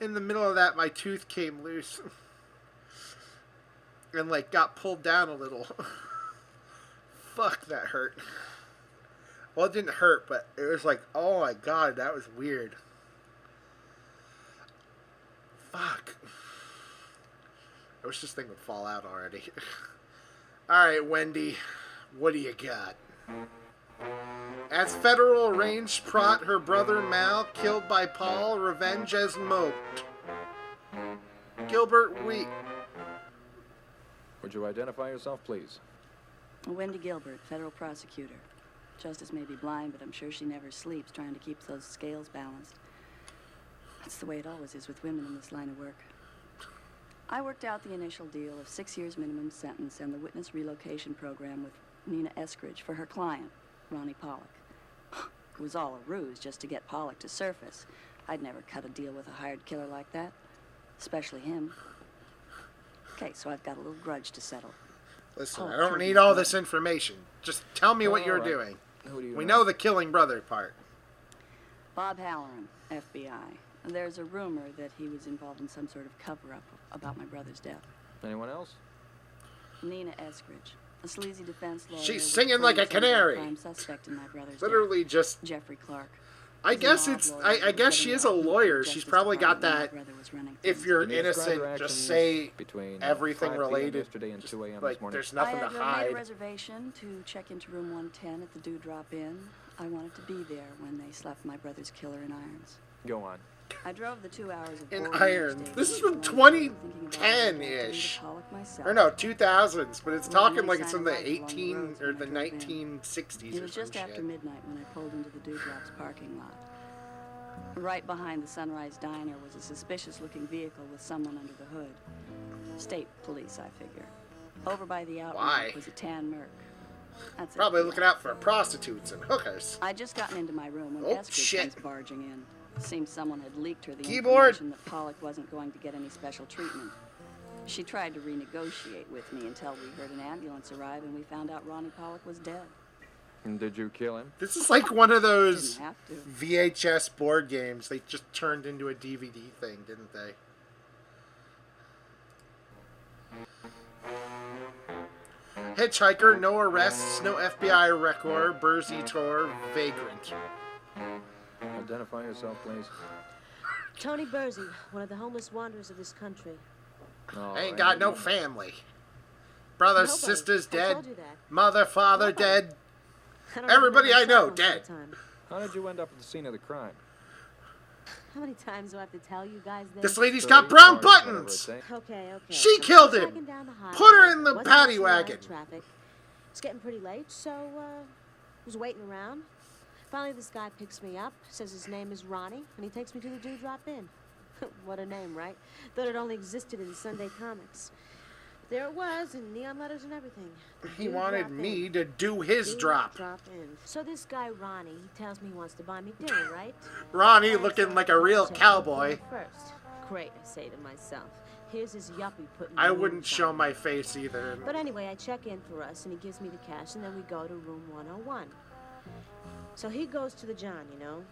in the middle of that, my tooth came loose. And, like, got pulled down a little. Fuck, that hurt. Well, it didn't hurt, but it was like, oh my god, that was weird. Fuck. I wish this thing would fall out already. Alright, Wendy. What do you got? As federal arranged plot, her brother Mal killed by Paul, revenge as moped. Gilbert Wheat. Would you identify yourself, please? Wendy Gilbert, federal prosecutor. Justice may be blind, but I'm sure she never sleeps trying to keep those scales balanced. That's the way it always is with women in this line of work. I worked out the initial deal of 6 years minimum sentence and the witness relocation program with Nina Eskridge for her client, Ronnie Pollock. It was all a ruse just to get Pollock to surface. I'd never cut a deal with a hired killer like that, especially him. Okay, so I've got a little grudge to settle. Listen, Pollock I don't turned need me all down. this information. Just tell me what you're All right. doing. Who do you We know the killing brother part. Bob Halloran, FBI. And there's a rumor that he was involved in some sort of cover-up about my brother's death. Anyone else? Nina Eskridge, a sleazy defense lawyer. She's with singing like a friends and canary. prime suspect in my brother's Literally just... death, Jeffrey Clark. I He's guess an it's... odd lawyer I who guess was she setting is a up lawyer. the She's Justice probably got Department that... when my brother was running If things. you're Can you describe innocent, your just actions say between everything 5 p.m. related. yesterday and 2 a.m. Like, this morning? there's nothing I to had made a hide. reservation to check into room 110 at the Dewdrop Inn. I wanted to be there when they slept my brother's killer in irons. Go on. I drove the 2 hours of In boring irons. interstate This is each from morning, thinking about 2010-ish. what I wanted to do to Pollock myself. Or no, 2000s, but it's Well, talking any like it's sign from of the life along the 18 roads or when I the drove in. 1960s It or was some just after shit. midnight when I pulled into the Dewdrop's parking lot. Right behind the Sunrise Diner was a suspicious-looking vehicle with someone under the hood. State police, I figure. Over by the Why? outlet was a tan Merc. That's Probably FBI. looking out for prostitutes and hookers. I'd just gotten into my room when Oh, Eskridge shit. comes barging in. Seems someone had leaked her the Keyboard. information that Pollock wasn't going to get any special treatment. She tried to renegotiate with me until we heard an ambulance arrive and we found out Ronnie Pollock was dead. And did you kill him? This is like one of those Didn't have to. VHS board games. They just turned into a DVD thing, didn't they? Hitchhiker, no arrests, no FBI record, Bursey tour, vagrant. Identify yourself, please. Tony Bursey, one of the homeless wanderers of this country. All Ain't right. got no family. Brothers, Nobody. sisters I dead. told you that. Mother, father Nobody. dead. I don't Everybody even I know myself dead. most of the time. How did you end up at the scene of the crime? How many times do I have to tell you guys this? This lady's 30, got brown 40, whatever it buttons. takes. Okay. She So killed I'm him. dragging down the highway. Put her in the Wasn't paddy rushing out of wagon. Traffic. It's getting pretty late, so was waiting around. Finally, this guy picks me up, says his name is Ronnie, and he takes me to the Dewdrop Inn. What a name, right? Thought it only existed in Sunday comics. There it was, in neon letters and everything. He Dewdrop wanted Inn. me to do his drop. Dewdrop Inn. So this guy Ronnie, he tells me he wants to buy me dinner, right? Ronnie looking like a real Check cowboy. it First. Great, I say to myself. Here's his yuppie putting I the wouldn't moves show on. my face either. But anyway, I check in for us, and he gives me the cash, and then we go to room 101. So he goes to the John, you know.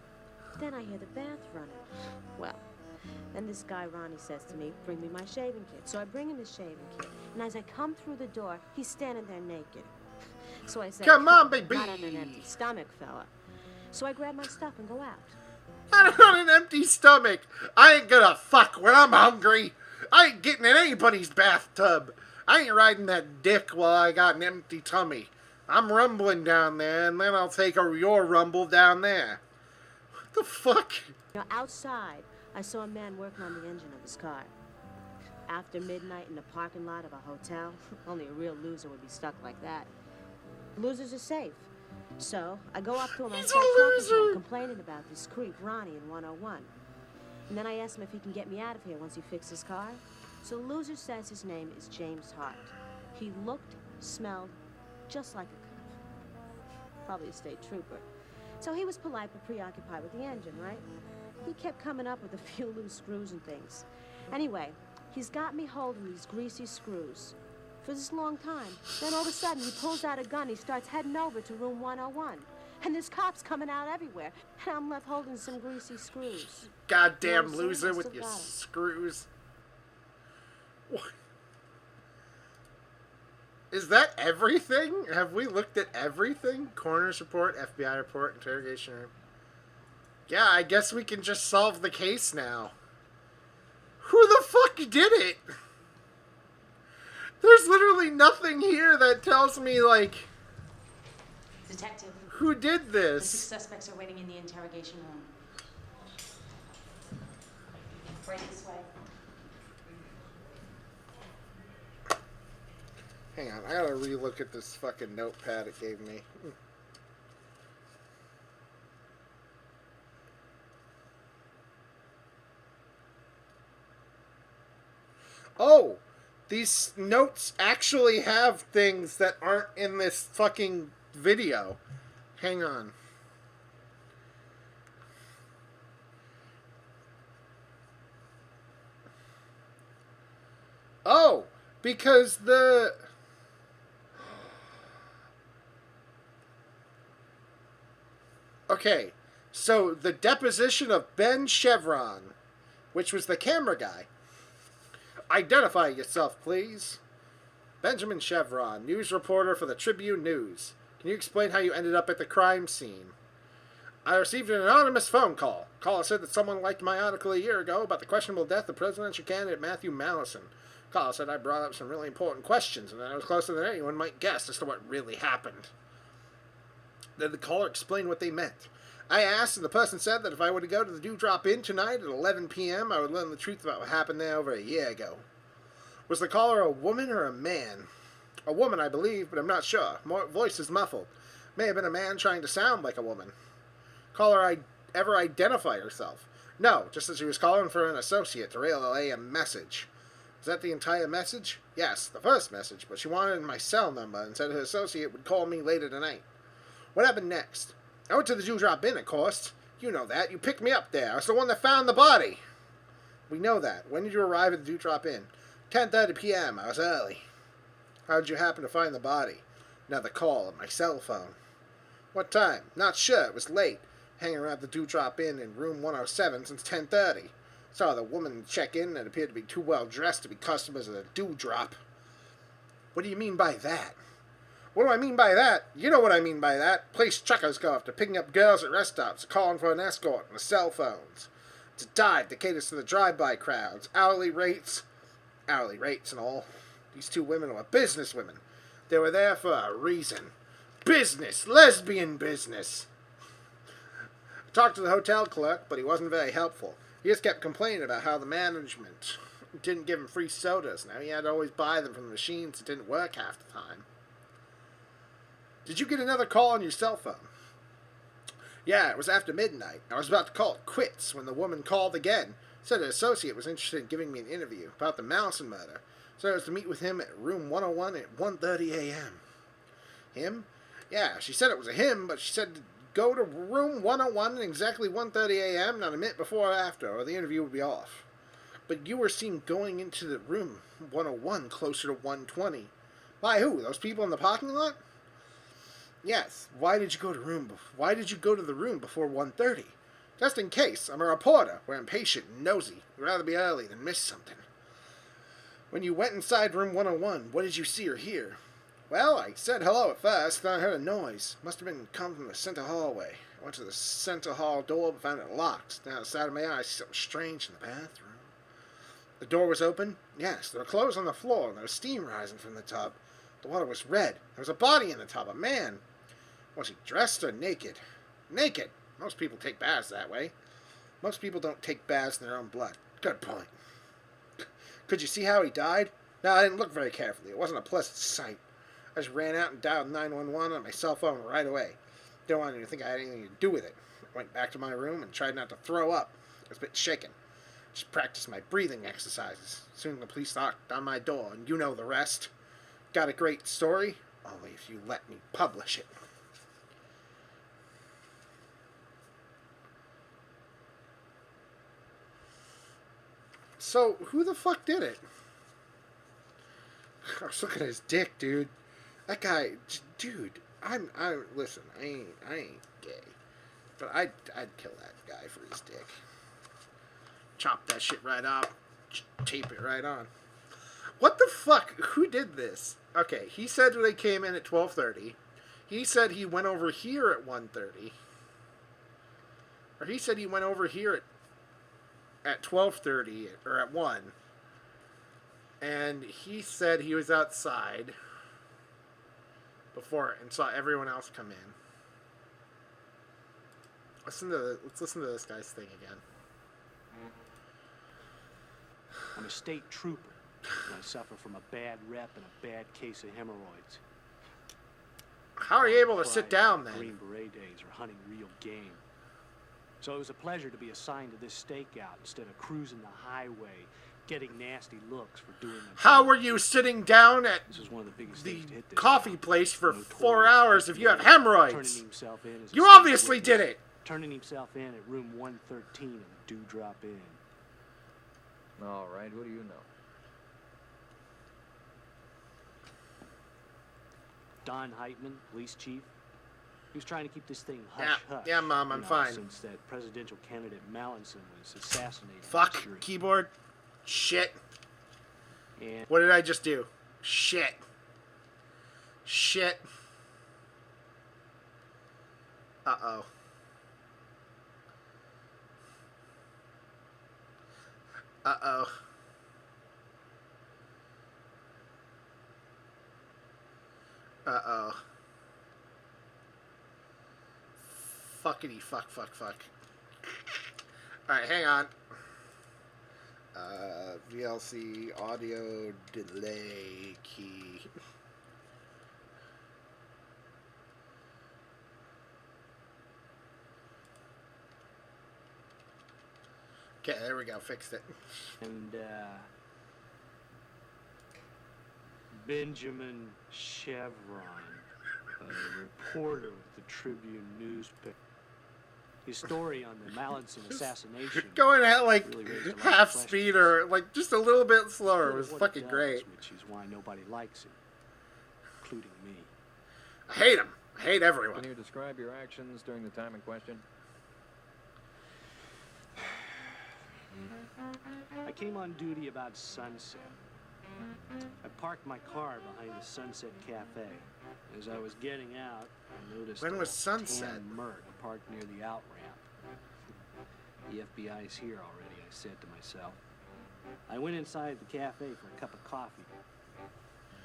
Then I hear the bath running. Well, then this guy Ronnie says to me, bring me my shaving kit. So I bring him his shaving kit, and as I come through the door, he's standing there naked. So I say, Come on, baby. Not on an empty stomach, fella. So I grab my stuff and go out. I'm on an empty stomach. I ain't gonna fuck when I'm hungry. I ain't getting in anybody's bathtub. I ain't riding that dick while I got an empty tummy. I'm rumbling down there, and then I'll take your rumble down there. What the fuck? Now, outside, I saw a man working on the engine of his car. After midnight in the parking lot of a hotel, only a real loser would be stuck like that. Losers are safe. So, I go up to him and I He's a start talking to loser. him, complaining about this creep, Ronnie, in 101. And then I ask him if he can get me out of here once he fixes his car. So the loser says his name is James Hart. He looked, smelled, just like a cop. Probably a state trooper. So he was polite but preoccupied with the engine, right? He kept coming up with a few loose screws and things. Anyway, he's got me holding these greasy screws for this long time. Then all of a sudden, he pulls out a gun. He starts heading over to room 101. And there's cops coming out everywhere. And I'm left holding some greasy screws. Goddamn Yeah, loser I with still your got 'em. screws. What? Is that everything? Have we looked at everything? Coroner's report, FBI report, interrogation room. Yeah, I guess we can just solve the case now. Who the fuck did it? There's literally nothing here that tells me, like, Detective, who did the 6 this. suspects are waiting in the interrogation room. Right this way. Hang on, I gotta relook at this fucking notepad it gave me. Oh! These notes actually have things that aren't in this fucking video. Hang on. Oh! Because the... Okay, so the deposition of Ben Chevron, which was the camera guy. Identify yourself, please. Benjamin Chevron, news reporter for the Tribune News. Can you explain how you ended up at the crime scene? I received an anonymous phone call. Caller said that someone liked my article a year ago about the questionable death of presidential candidate Matthew Mallison. Caller said I brought up some really important questions, and that I was closer than anyone might guess as to what really happened. Then the caller explained what they meant. I asked, and the person said that if I were to go to the Dewdrop Inn tonight at 11 p.m., I would learn the truth about what happened there over a year ago. Was the caller a woman or a man? A woman, I believe, but I'm not sure. Voice is muffled. May have been a man trying to sound like a woman. Caller ever identify herself? No, just that she was calling for an associate to relay a message. Was that the entire message? Yes, the first message, but she wanted my cell number and said her associate would call me later tonight. What happened next? I went to the Dewdrop Inn, of course. You know that. You picked me up there. I was the one that found the body. We know that. When did you arrive at the Dewdrop Inn? 10:30 p.m. I was early. How did you happen to find the body? Another call on my cell phone. What time? Not sure. It was late. Hanging around the Dewdrop Inn in room 107 since 10:30. Saw the woman check in and appeared to be too well dressed to be customers of the Dewdrop. What do you mean by that? What do I mean by that? You know what I mean by that. Police truckers go after picking up girls at rest stops, calling for an escort, and the cell phones. It's a dive that caters to the drive-by crowds. Hourly rates and all. These two women were business women. They were there for a reason. Business! Lesbian business! I talked to the hotel clerk, but he wasn't very helpful. He just kept complaining about how the management didn't give him free sodas. Now he had to always buy them from the machines that didn't work half the time. Did you get another call on your cell phone? Yeah, it was after midnight. I was about to call it quits when the woman called again. Said an associate was interested in giving me an interview about the Mallison murder. So I was to meet with him at room 101 at 1:30 a.m. Him? Yeah, she said it was a him, but she said to go to room 101 at exactly 1:30 a.m., not a minute before or after, or the interview would be off. But you were seen going into the room 101 closer to 120. By who? Those people in the parking lot? Yes. Why did you go to the room before 1:30? Just in case. I'm a reporter. We're impatient and nosy. We'd rather be early than miss something. When you went inside room 101, what did you see or hear? Well, I said hello at first, then I heard a noise. Must have been come from the center hallway. I went to the center hall door, but found it locked. Down the side of my eye, I see something strange in the bathroom. The door was open? Yes. There were clothes on the floor, and there was steam rising from the tub. The water was red. There was a body in the tub, a man. Was he dressed or naked? Naked. Most people take baths that way. Most people don't take baths in their own blood. Good point. Could you see how he died? No, I didn't look very carefully. It wasn't a pleasant sight. I just ran out and dialed 911 on my cell phone right away. Didn't want anyone to think I had anything to do with it. I went back to my room and tried not to throw up. I was a bit shaken. Just practiced my breathing exercises. Soon the police knocked on my door, and you know the rest. Got a great story? Only if you let me publish it. So, who the fuck did it? I was looking at his dick, dude. That guy, dude, listen, I ain't gay. But I'd kill that guy for his dick. Chop that shit right off. Tape it right on. What the fuck? Who did this? Okay, he said they came in at 12:30. He said he went over here at 1:30. Or he said he went over here at 12:30 or at 1. And he said he was outside before and saw everyone else come in. Let's listen to this guy's thing again. I'm a state trooper, and I suffer from a bad rep and a bad case of hemorrhoids. How are you able to sit down then? Green Beret days are hunting real game. So it was a pleasure to be assigned to this stakeout instead of cruising the highway, getting nasty looks for doing my How job. were you sitting down at This is one of the biggest the things to hit this coffee town. place for Notorious 4 hours if you have turning hemorrhoids? himself in as a You state obviously witness, did it. Turning himself in at room 113 of the Dewdrop Inn. All right, who do you know? Don Heitman, police chief. He was trying to keep this thing hush-hush. Yeah, Mom, I'm fine. Since that presidential candidate Mallinson was assassinated. Fuck, last year. keyboard. Shit. And What did I just do? Shit. Shit. Uh-oh. Uh-oh. Uh-oh. Fuckity fuck. Alright, hang on. VLC audio delay key. Okay, there we go. Fixed it. Benjamin Chevron, a reporter with the Tribune newspaper. His story on the Mallinson assassination. Going at like really raised a lot of half questions. speed or like just a little bit slower Good was at what fucking it does, great. Which is why nobody likes him, including me. I hate him. I hate everyone. Can you describe your actions during the time in question? I came on duty about sunset. I parked my car behind the Sunset Cafe. As I was getting out, I noticed When was a sunset? tan Merc parked near the out ramp. The FBI's here already, I said to myself. I went inside the cafe for a cup of coffee.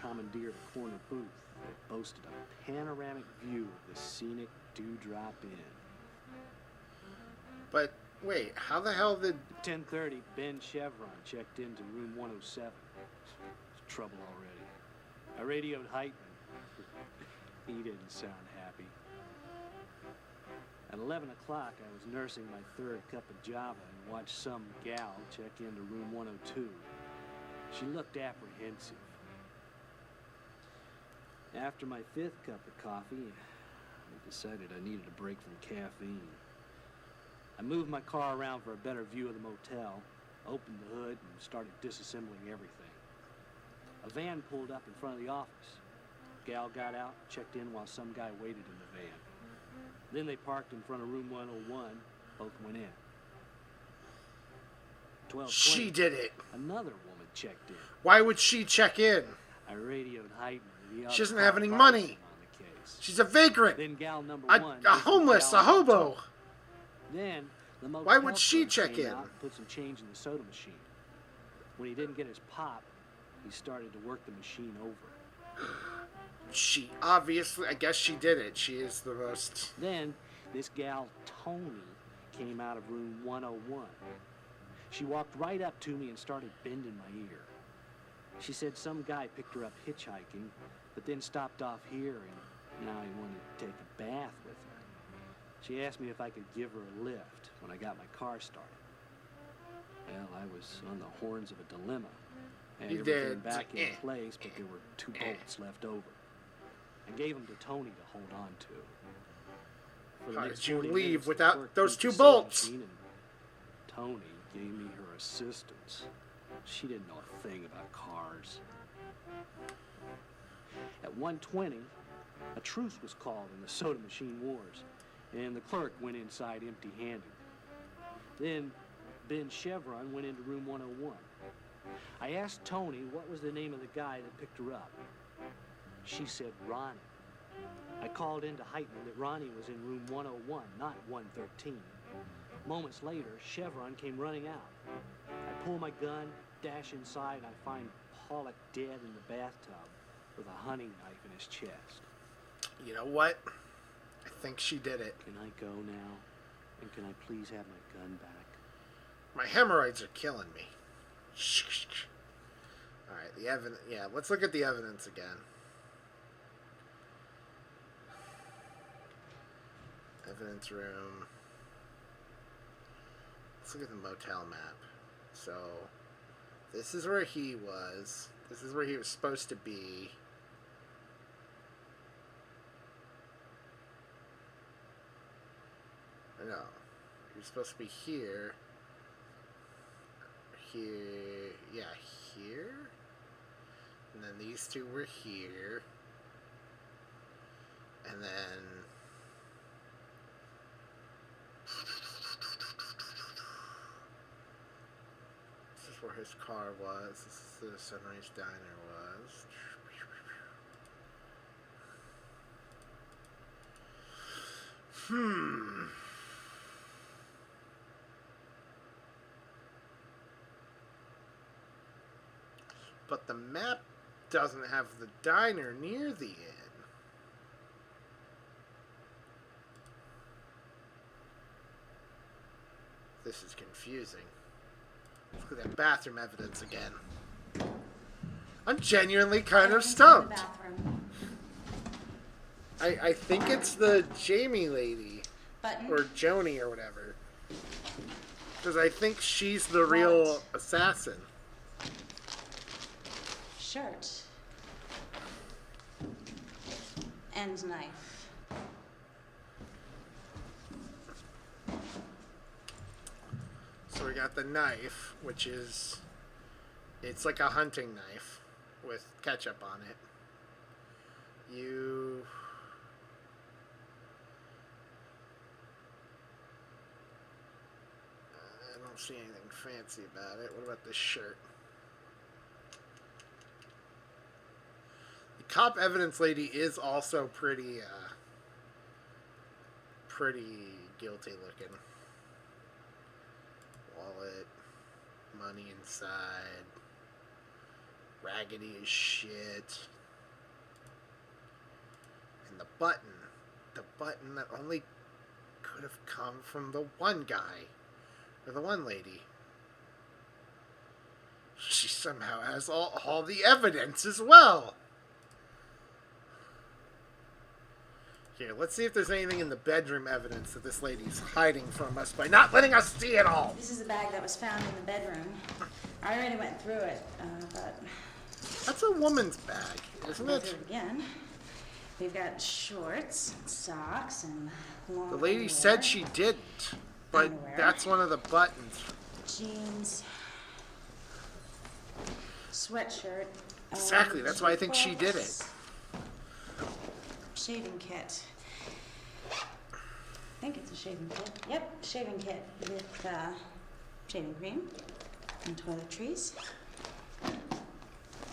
Commandeered a corner booth that boasted a panoramic view of the scenic Dewdrop Inn. But wait, how the hell did 10:30, Ben Chevron checked into room 107. It's trouble already. I radioed Heitman. He didn't sound happy. At 11 o'clock, I was nursing my third cup of Java and watched some gal check into room 102. She looked apprehensive. After my fifth cup of coffee, I decided I needed a break from caffeine. I moved my car around for a better view of the motel, opened the hood, and started disassembling everything. A van pulled up in front of the office. Gal got out, checked in while some guy waited in the van. Then they parked in front of room 101. Both went in. 12:20. she did it? Another woman checked in. Why would she check in? I radioed Heitman. She doesn't have any money. On the case. She's a vagrant. Then gal number A one. homeless, a hobo. Then the motel Why would she clerk check came in? out and put some change in the soda machine. When he didn't get his pop, he started to work the machine over. She obviously, I guess she did it. She is the most. Then this gal Tony came out of room 101. She walked right up to me and started bending my ear. She said some guy picked her up hitchhiking, but then stopped off here and now he wanted to take a bath with her. She asked me if I could give her a lift when I got my car started. Well, I was on the horns of a dilemma. I had You everything did. back in place, but there were 2 bolts left over. I gave them to Tony to hold on to. For the How next did you 40 leave minutes, the without clerk those beat 2 the soda bolts? machine, and Tony gave me her assistance. She didn't know a thing about cars. At 1:20, a truce was called in the soda machine wars, and the clerk went inside empty-handed. Then Ben Chevron went into room 101. I asked Tony what was the name of the guy that picked her up. She said Ronnie. I called in to Heitman that Ronnie was in room 101, not 113. Moments later, Chevron came running out. I pull my gun, dash inside, and I find alcoholic dead in the bathtub with a hunting knife in his chest. You know what? I think she did it. Can I go now? And can I please have my gun back? My hemorrhoids are killing me. Alright, the evidence. Yeah, let's look at the evidence again. Evidence room. Let's look at the motel map. So, this is where he was. This is where he was supposed to be. No. He was supposed to be here. Here. Yeah, here. And then these two were here. And then... this is where his car was. This is where the Sunrise Diner was. But the map doesn't have the diner near the inn. This is confusing. Let's look at that bathroom evidence again. I'm genuinely kind of stumped. I think it's the Jamie lady. Button. Or Joni or whatever. Because I think she's the real assassin. Shirt. And knife. So we got the knife, which is... it's like a hunting knife with ketchup on it. I don't see anything fancy about it. What about this shirt? The cop evidence lady is also pretty guilty looking. Wallet, money inside, raggedy as shit. And the button that only could have come from the one guy, or the one lady. She somehow has all the evidence as well. Here, let's see if there's anything in the bedroom evidence that this lady's hiding from us by not letting us see it all. This is the bag that was found in the bedroom. I already went through it, but... that's a woman's bag, isn't I'll it? do it again. We've got shorts, socks, and long The lady underwear. said she didn't, but Underwear. that's one of the buttons. Jeans. Sweatshirt. Exactly, that's why I think she did it. Shaving kit. I think it's a shaving kit. Yep, shaving kit with shaving cream and toiletries.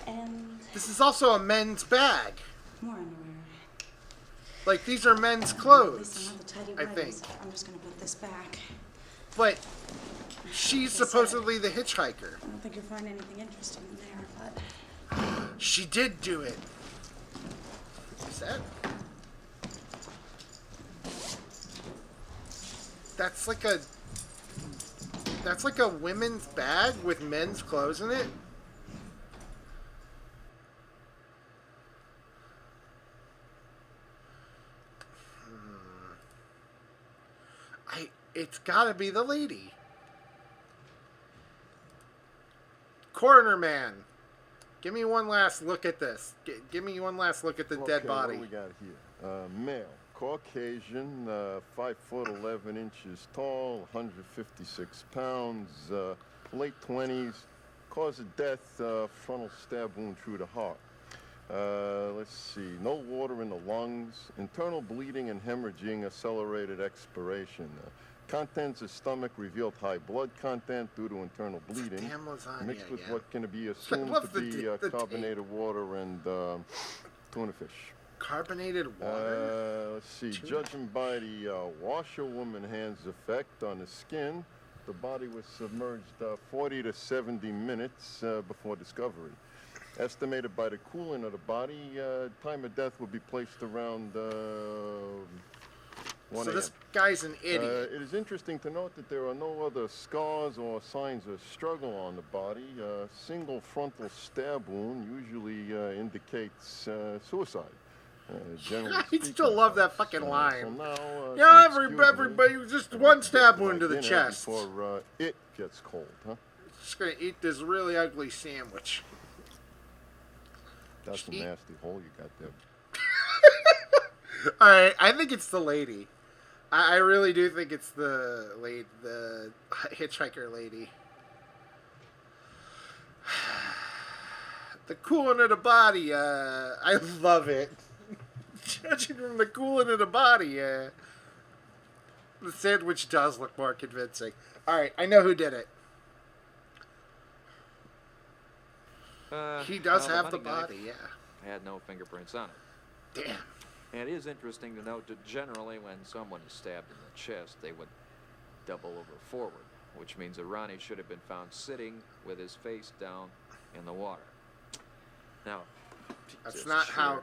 And This is also a men's bag. more underwear. Like, these are men's At least clothes, I'm not the tidy I whities. think. I'm just gonna put this back. But she's supposedly the hitchhiker. I don't think you'll find anything interesting in there, but She did do it. Is that? That's like a women's bag with men's clothes in it. It's gotta be the lady. Coroner man, give me one last look at this. Give me one last look at the dead body. What do we got here? Male, Caucasian, 5 foot 11 inches tall, 156 pounds, late 20s. Cause of death, frontal stab wound through the heart. Let's see, no water in the lungs, internal bleeding and hemorrhaging, accelerated expiration. Contents of stomach revealed high blood content due to internal bleeding, Damn lasagna mixed with again. what can be assumed love to be the carbonated water and tuna fish. Carbonated water? Let's see, judging by the washerwoman hand's effect on the skin, the body was submerged 40 to 70 minutes before discovery. Estimated by the cooling of the body, time of death would be placed around 1 So a.m. this guy's an idiot. It is interesting to note that there are no other scars or signs of struggle on the body. A single frontal stab wound usually indicates suicide. Generally I speaking, still love that folks. fucking So line. now, Yeah, if you excuse me, everybody, just I'd one like to stab get to wound my to the dinner chest. before it gets cold, huh? Just gonna eat this really ugly sandwich. That's a nasty hole you got there. All right, I think it's the lady. I really do think it's the hitchhiker lady. The cooling of the body. I love it. Judging from the cooling of the body, the sandwich does look more convincing. All right, I know who did it. He does well, have the hunting knife body, yeah. had no fingerprints on it. Damn. And it is interesting to note that generally when someone is stabbed in the chest, they would double over forward, which means that Ronnie should have been found sitting with his face down in the water. Now, That's just not share how.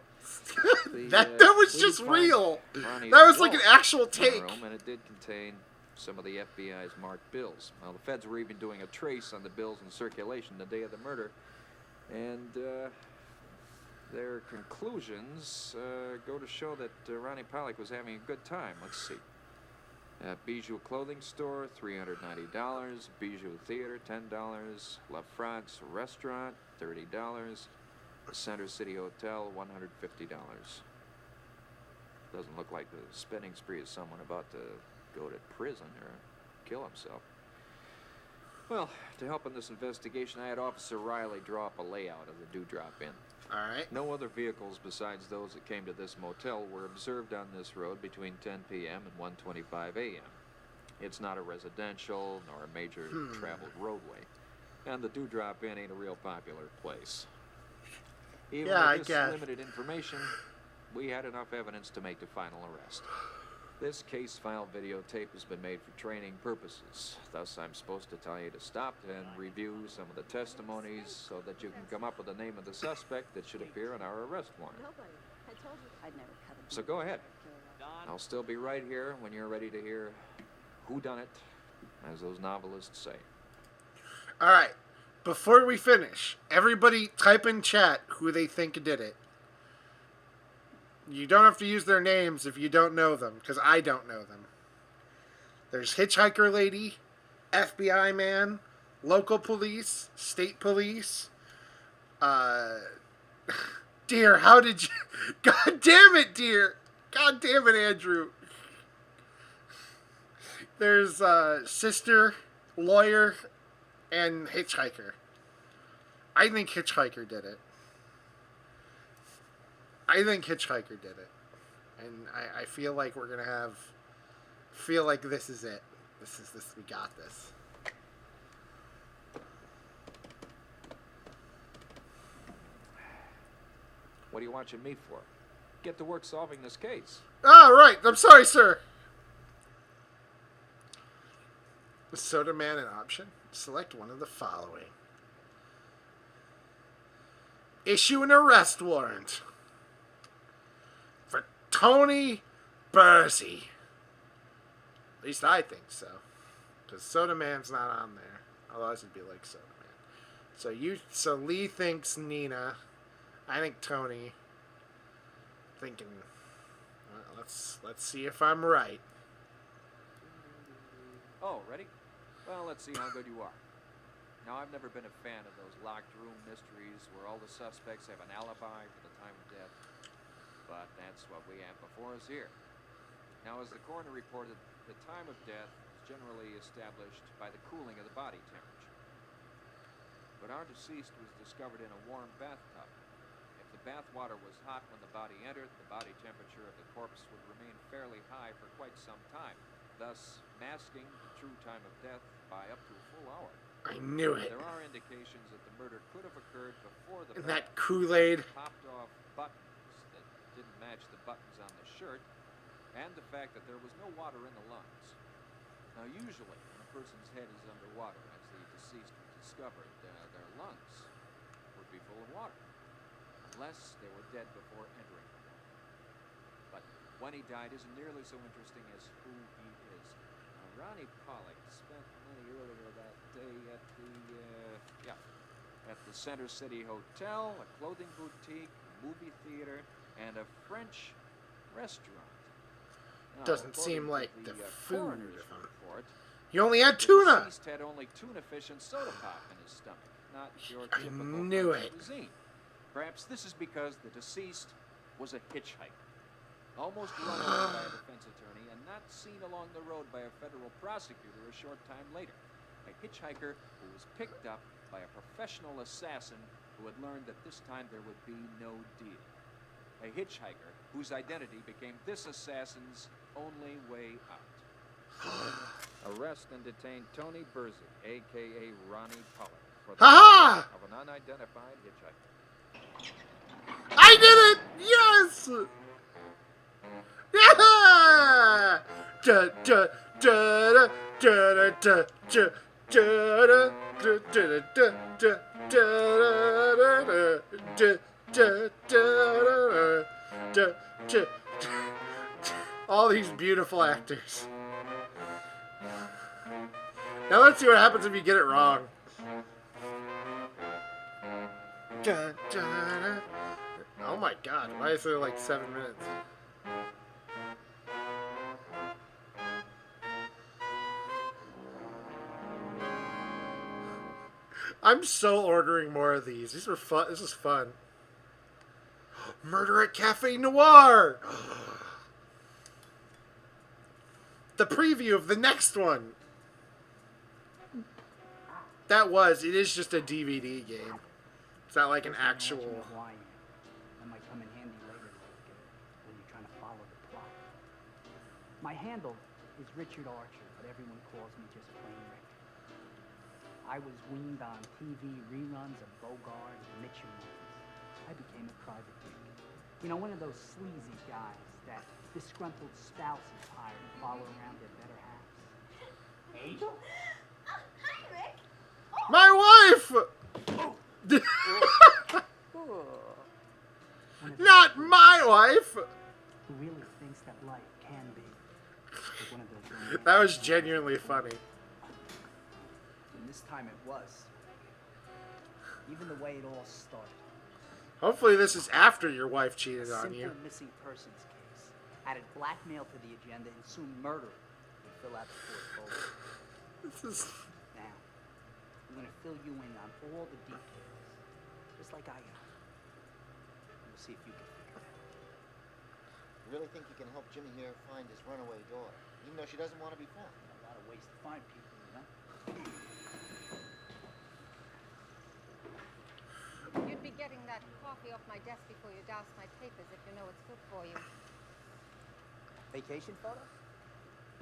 the, that was we just find real. Ronnie's That was like an wallet actual in the take. room, and it did contain some of the FBI's marked bills. Now, the feds were even doing a trace on the bills in circulation the day of the murder, and their conclusions go to show that Ronnie Pollock was having a good time. Let's see. Bijou Clothing Store, $390. Bijou Theater, $10. La France Restaurant, $30. The Center City Hotel, $150. Doesn't look like the spending spree is someone about to go to prison or kill himself. Well, to help in this investigation, I had Officer Riley draw up a layout of the Dewdrop Inn. All right. No other vehicles besides those that came to this motel were observed on this road between 10 p.m. and 1:25 a.m. It's not a residential nor a major traveled roadway, and the Dewdrop Inn ain't a real popular place. Even Yeah, with this I guess. limited information, we had enough evidence to make the final arrest. This case file videotape has been made for training purposes. Thus, I'm supposed to tell you to stop and review some of the testimonies so that you can come up with the name of the suspect that should appear on our arrest warrant. Nobody. I told you. I'd never cut him. So go ahead. I'll still be right here when you're ready to hear who done it, as those novelists say. All right. Before we finish, everybody type in chat who they think did it. You don't have to use their names if you don't know them, because I don't know them. There's Hitchhiker Lady, FBI Man, local police, state police. Dear, how did you... God damn it, dear. God damn it, Andrew. There's sister, lawyer, and Hitchhiker. I think Hitchhiker did it. I think Hitchhiker did it. And I feel like we're going to feel like this is it. We got this. What are you watching me for? Get to work solving this case. Ah, right. I'm sorry, sir. Soda Man an option? Select one of the following. Issue an arrest warrant for Tony Bursey. At least I think so. Because Soda Man's not on there. Otherwise it'd be like Soda Man. So Lee thinks Nina. I think Tony. Thinking, well, let's see if I'm right. Oh, ready? Well, let's see how good you are. Now, I've never been a fan of those locked room mysteries where all the suspects have an alibi for the time of death. But that's what we have before us here. Now, as the coroner reported, the time of death is generally established by the cooling of the body temperature. But our deceased was discovered in a warm bathtub. If the bath water was hot when the body entered, the body temperature of the corpse would remain fairly high for quite some time, thus masking the true time of death by up to a full hour. I knew it. There are indications that the murder could have occurred before the And that bath Kool-Aid. popped off buttons that didn't match the buttons on the shirt, and the fact that there was no water in the lungs. Now, usually, when a person's head is underwater, as the deceased discovered, their lungs would be full of water, unless they were dead before entering the water. But when he died isn't nearly so interesting as who he is. Ronnie Pollock spent money earlier that day at the Center City Hotel, a clothing boutique, a movie theater, and a French restaurant. Now, Doesn't according seem to like the food coroner's of him. report, You only had the tuna. deceased had only tuna fish and soda pop in his stomach, not your I typical knew French it. cuisine. Perhaps this is because the deceased was a hitchhiker, almost run over by a defense attorney and not seen along the road by a federal prosecutor a short time later. A hitchhiker who was picked up by a professional assassin who had learned that this time there would be no deal. A hitchhiker whose identity became this assassin's only way out. Arrest and detain Tony Burzy, a.k.a. Ronnie Pollock, for the Ha-ha! murder of an unidentified hitchhiker. I did it! Yes! Yeah! Da da da da da da da da da da da da da. All these beautiful actors. Now let's see what happens if you get it wrong. Oh my god, why is there like 7 minutes? I'm so ordering more of these. These were fun. This is fun. Murder at Cafe Noir! The preview of the next one. It is just a DVD game. It's not like an actual... That might come in handy later, when you're trying to follow the plot. My handle is Richard Archer, but everyone calls me just plain Rick. I was weaned on TV reruns of Bogart and Mitchell movies. I became a private dick. You know, one of those sleazy guys that disgruntled spouses hire to follow around their better halves. Angel? Hi, Rick. My wife! Not my wife! Who really thinks that life can be like one of those romantic That was genuinely funny. And this time it was. Even the way it all started. Hopefully this is after your wife cheated A on simple you. missing persons case. Added blackmail to the agenda and soon murder would fill out the portfolio. This is... Now, I'm going to fill you in on all the details, just like I am. We'll see if you can figure it out. You really think you can help Jimmy here find his runaway daughter, even though she doesn't want to be found? A lot of ways to find people, you know? You'd be getting that coffee off my desk before you douse my papers if you know it's good for you. Vacation photo?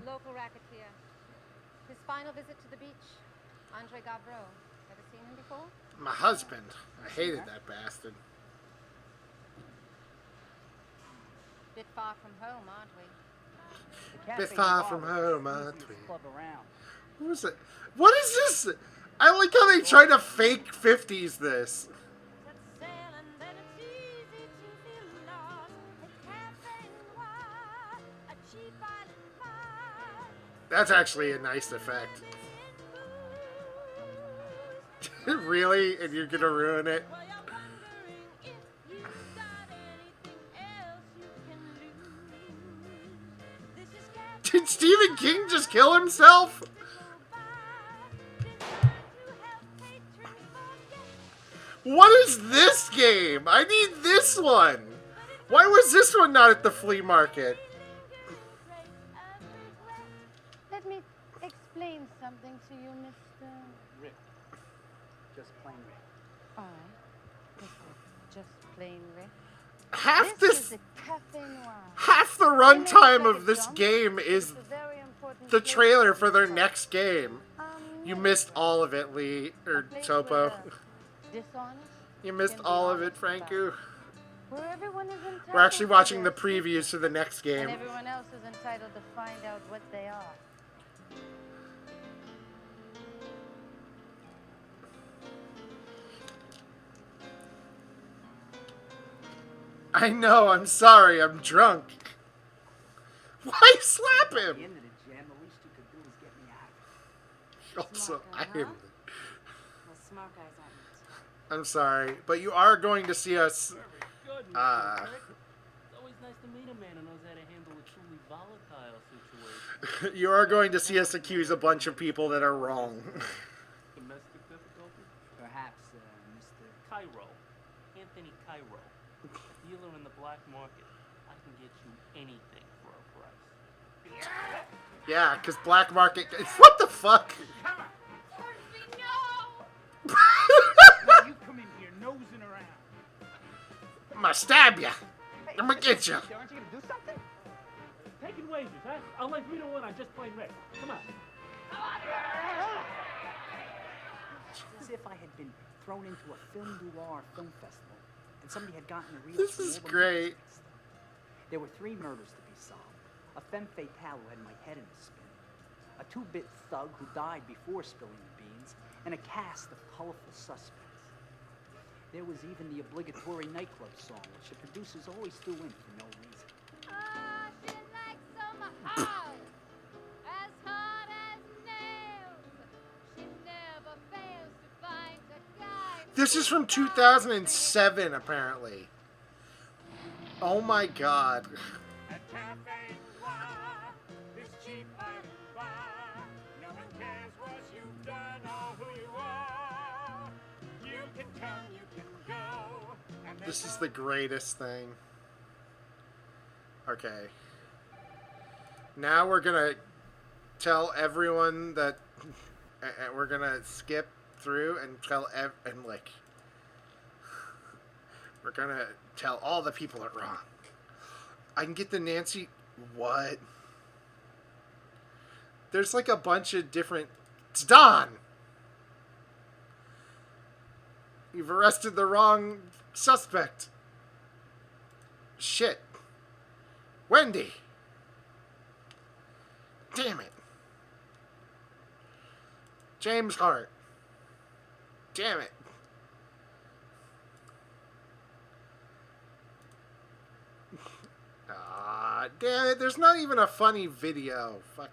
Local racketeer. His final visit to the beach. Andre Gavreau. Ever seen him before? My husband. I hated that bastard. Bit far from home, aren't we? Bit far from home, aren't we? Club around. What was it? What is this? I like how they try to fake 50s this. That's actually a nice effect. Really? And you're gonna ruin it? Did Stephen King just kill himself? What is this game? I need this one. Why was this one not at the flea market? Let me explain something to you, Mr. Rick. Just plain Rick. All right. Just plain Rick. Half This this, is a cafe noir. half the runtime of this game is It's a very important the place trailer to for their start. next game. You missed all of it, Lee, or A place Topo. where dishonest You missed can be all of it, honest about. Franku. Where everyone is entitled We're actually to watching the their previews to the next and game. everyone else is entitled to find out what they are. I know, I'm sorry, I'm drunk. Why slap At the him? end of the jam, the least you could do is get me out of here. Also, I am. Well, smart guys aren't your type. I'm sorry, but you are going to see us. Good, Mr. Kirk. It's always nice to meet a man who knows how to handle a truly volatile situation. You are going to see us accuse a bunch of people that are wrong. Domestic difficulties? Perhaps, Mr. Cairo. Anthony Cairo. A dealer in the black market. I can get you anything for a price. Yeah, because black market. What the fuck? You come in here nosing around. I'm gonna stab ya. I'm gonna get ya. Aren't you gonna do something? Taking wages, huh? I'll let you know when I just plain red. Come on. As if I had been thrown into a film noir film festival and somebody had gotten a real. This is great. There were 3 murders to be solved. A femme fatale who had my head in a spin. A 2-bit thug who died before spilling the beans. And a cast of colorful suspects. There was even the obligatory nightclub song, which the producers always threw in for no reason. She likes some hard, as hard as nails. She never fails to find a guy. This is from 2007, apparently. Oh my god. This is the greatest thing. Okay. Now we're gonna tell everyone that we're gonna skip through and tell we're gonna tell all the people it wrong. I can get the Nancy. What? There's like a bunch of different. It's Don. You've arrested the wrong suspect. Shit. Wendy. Damn it. James Hart. Damn it. Ah, damn it. There's not even a funny video. Fuck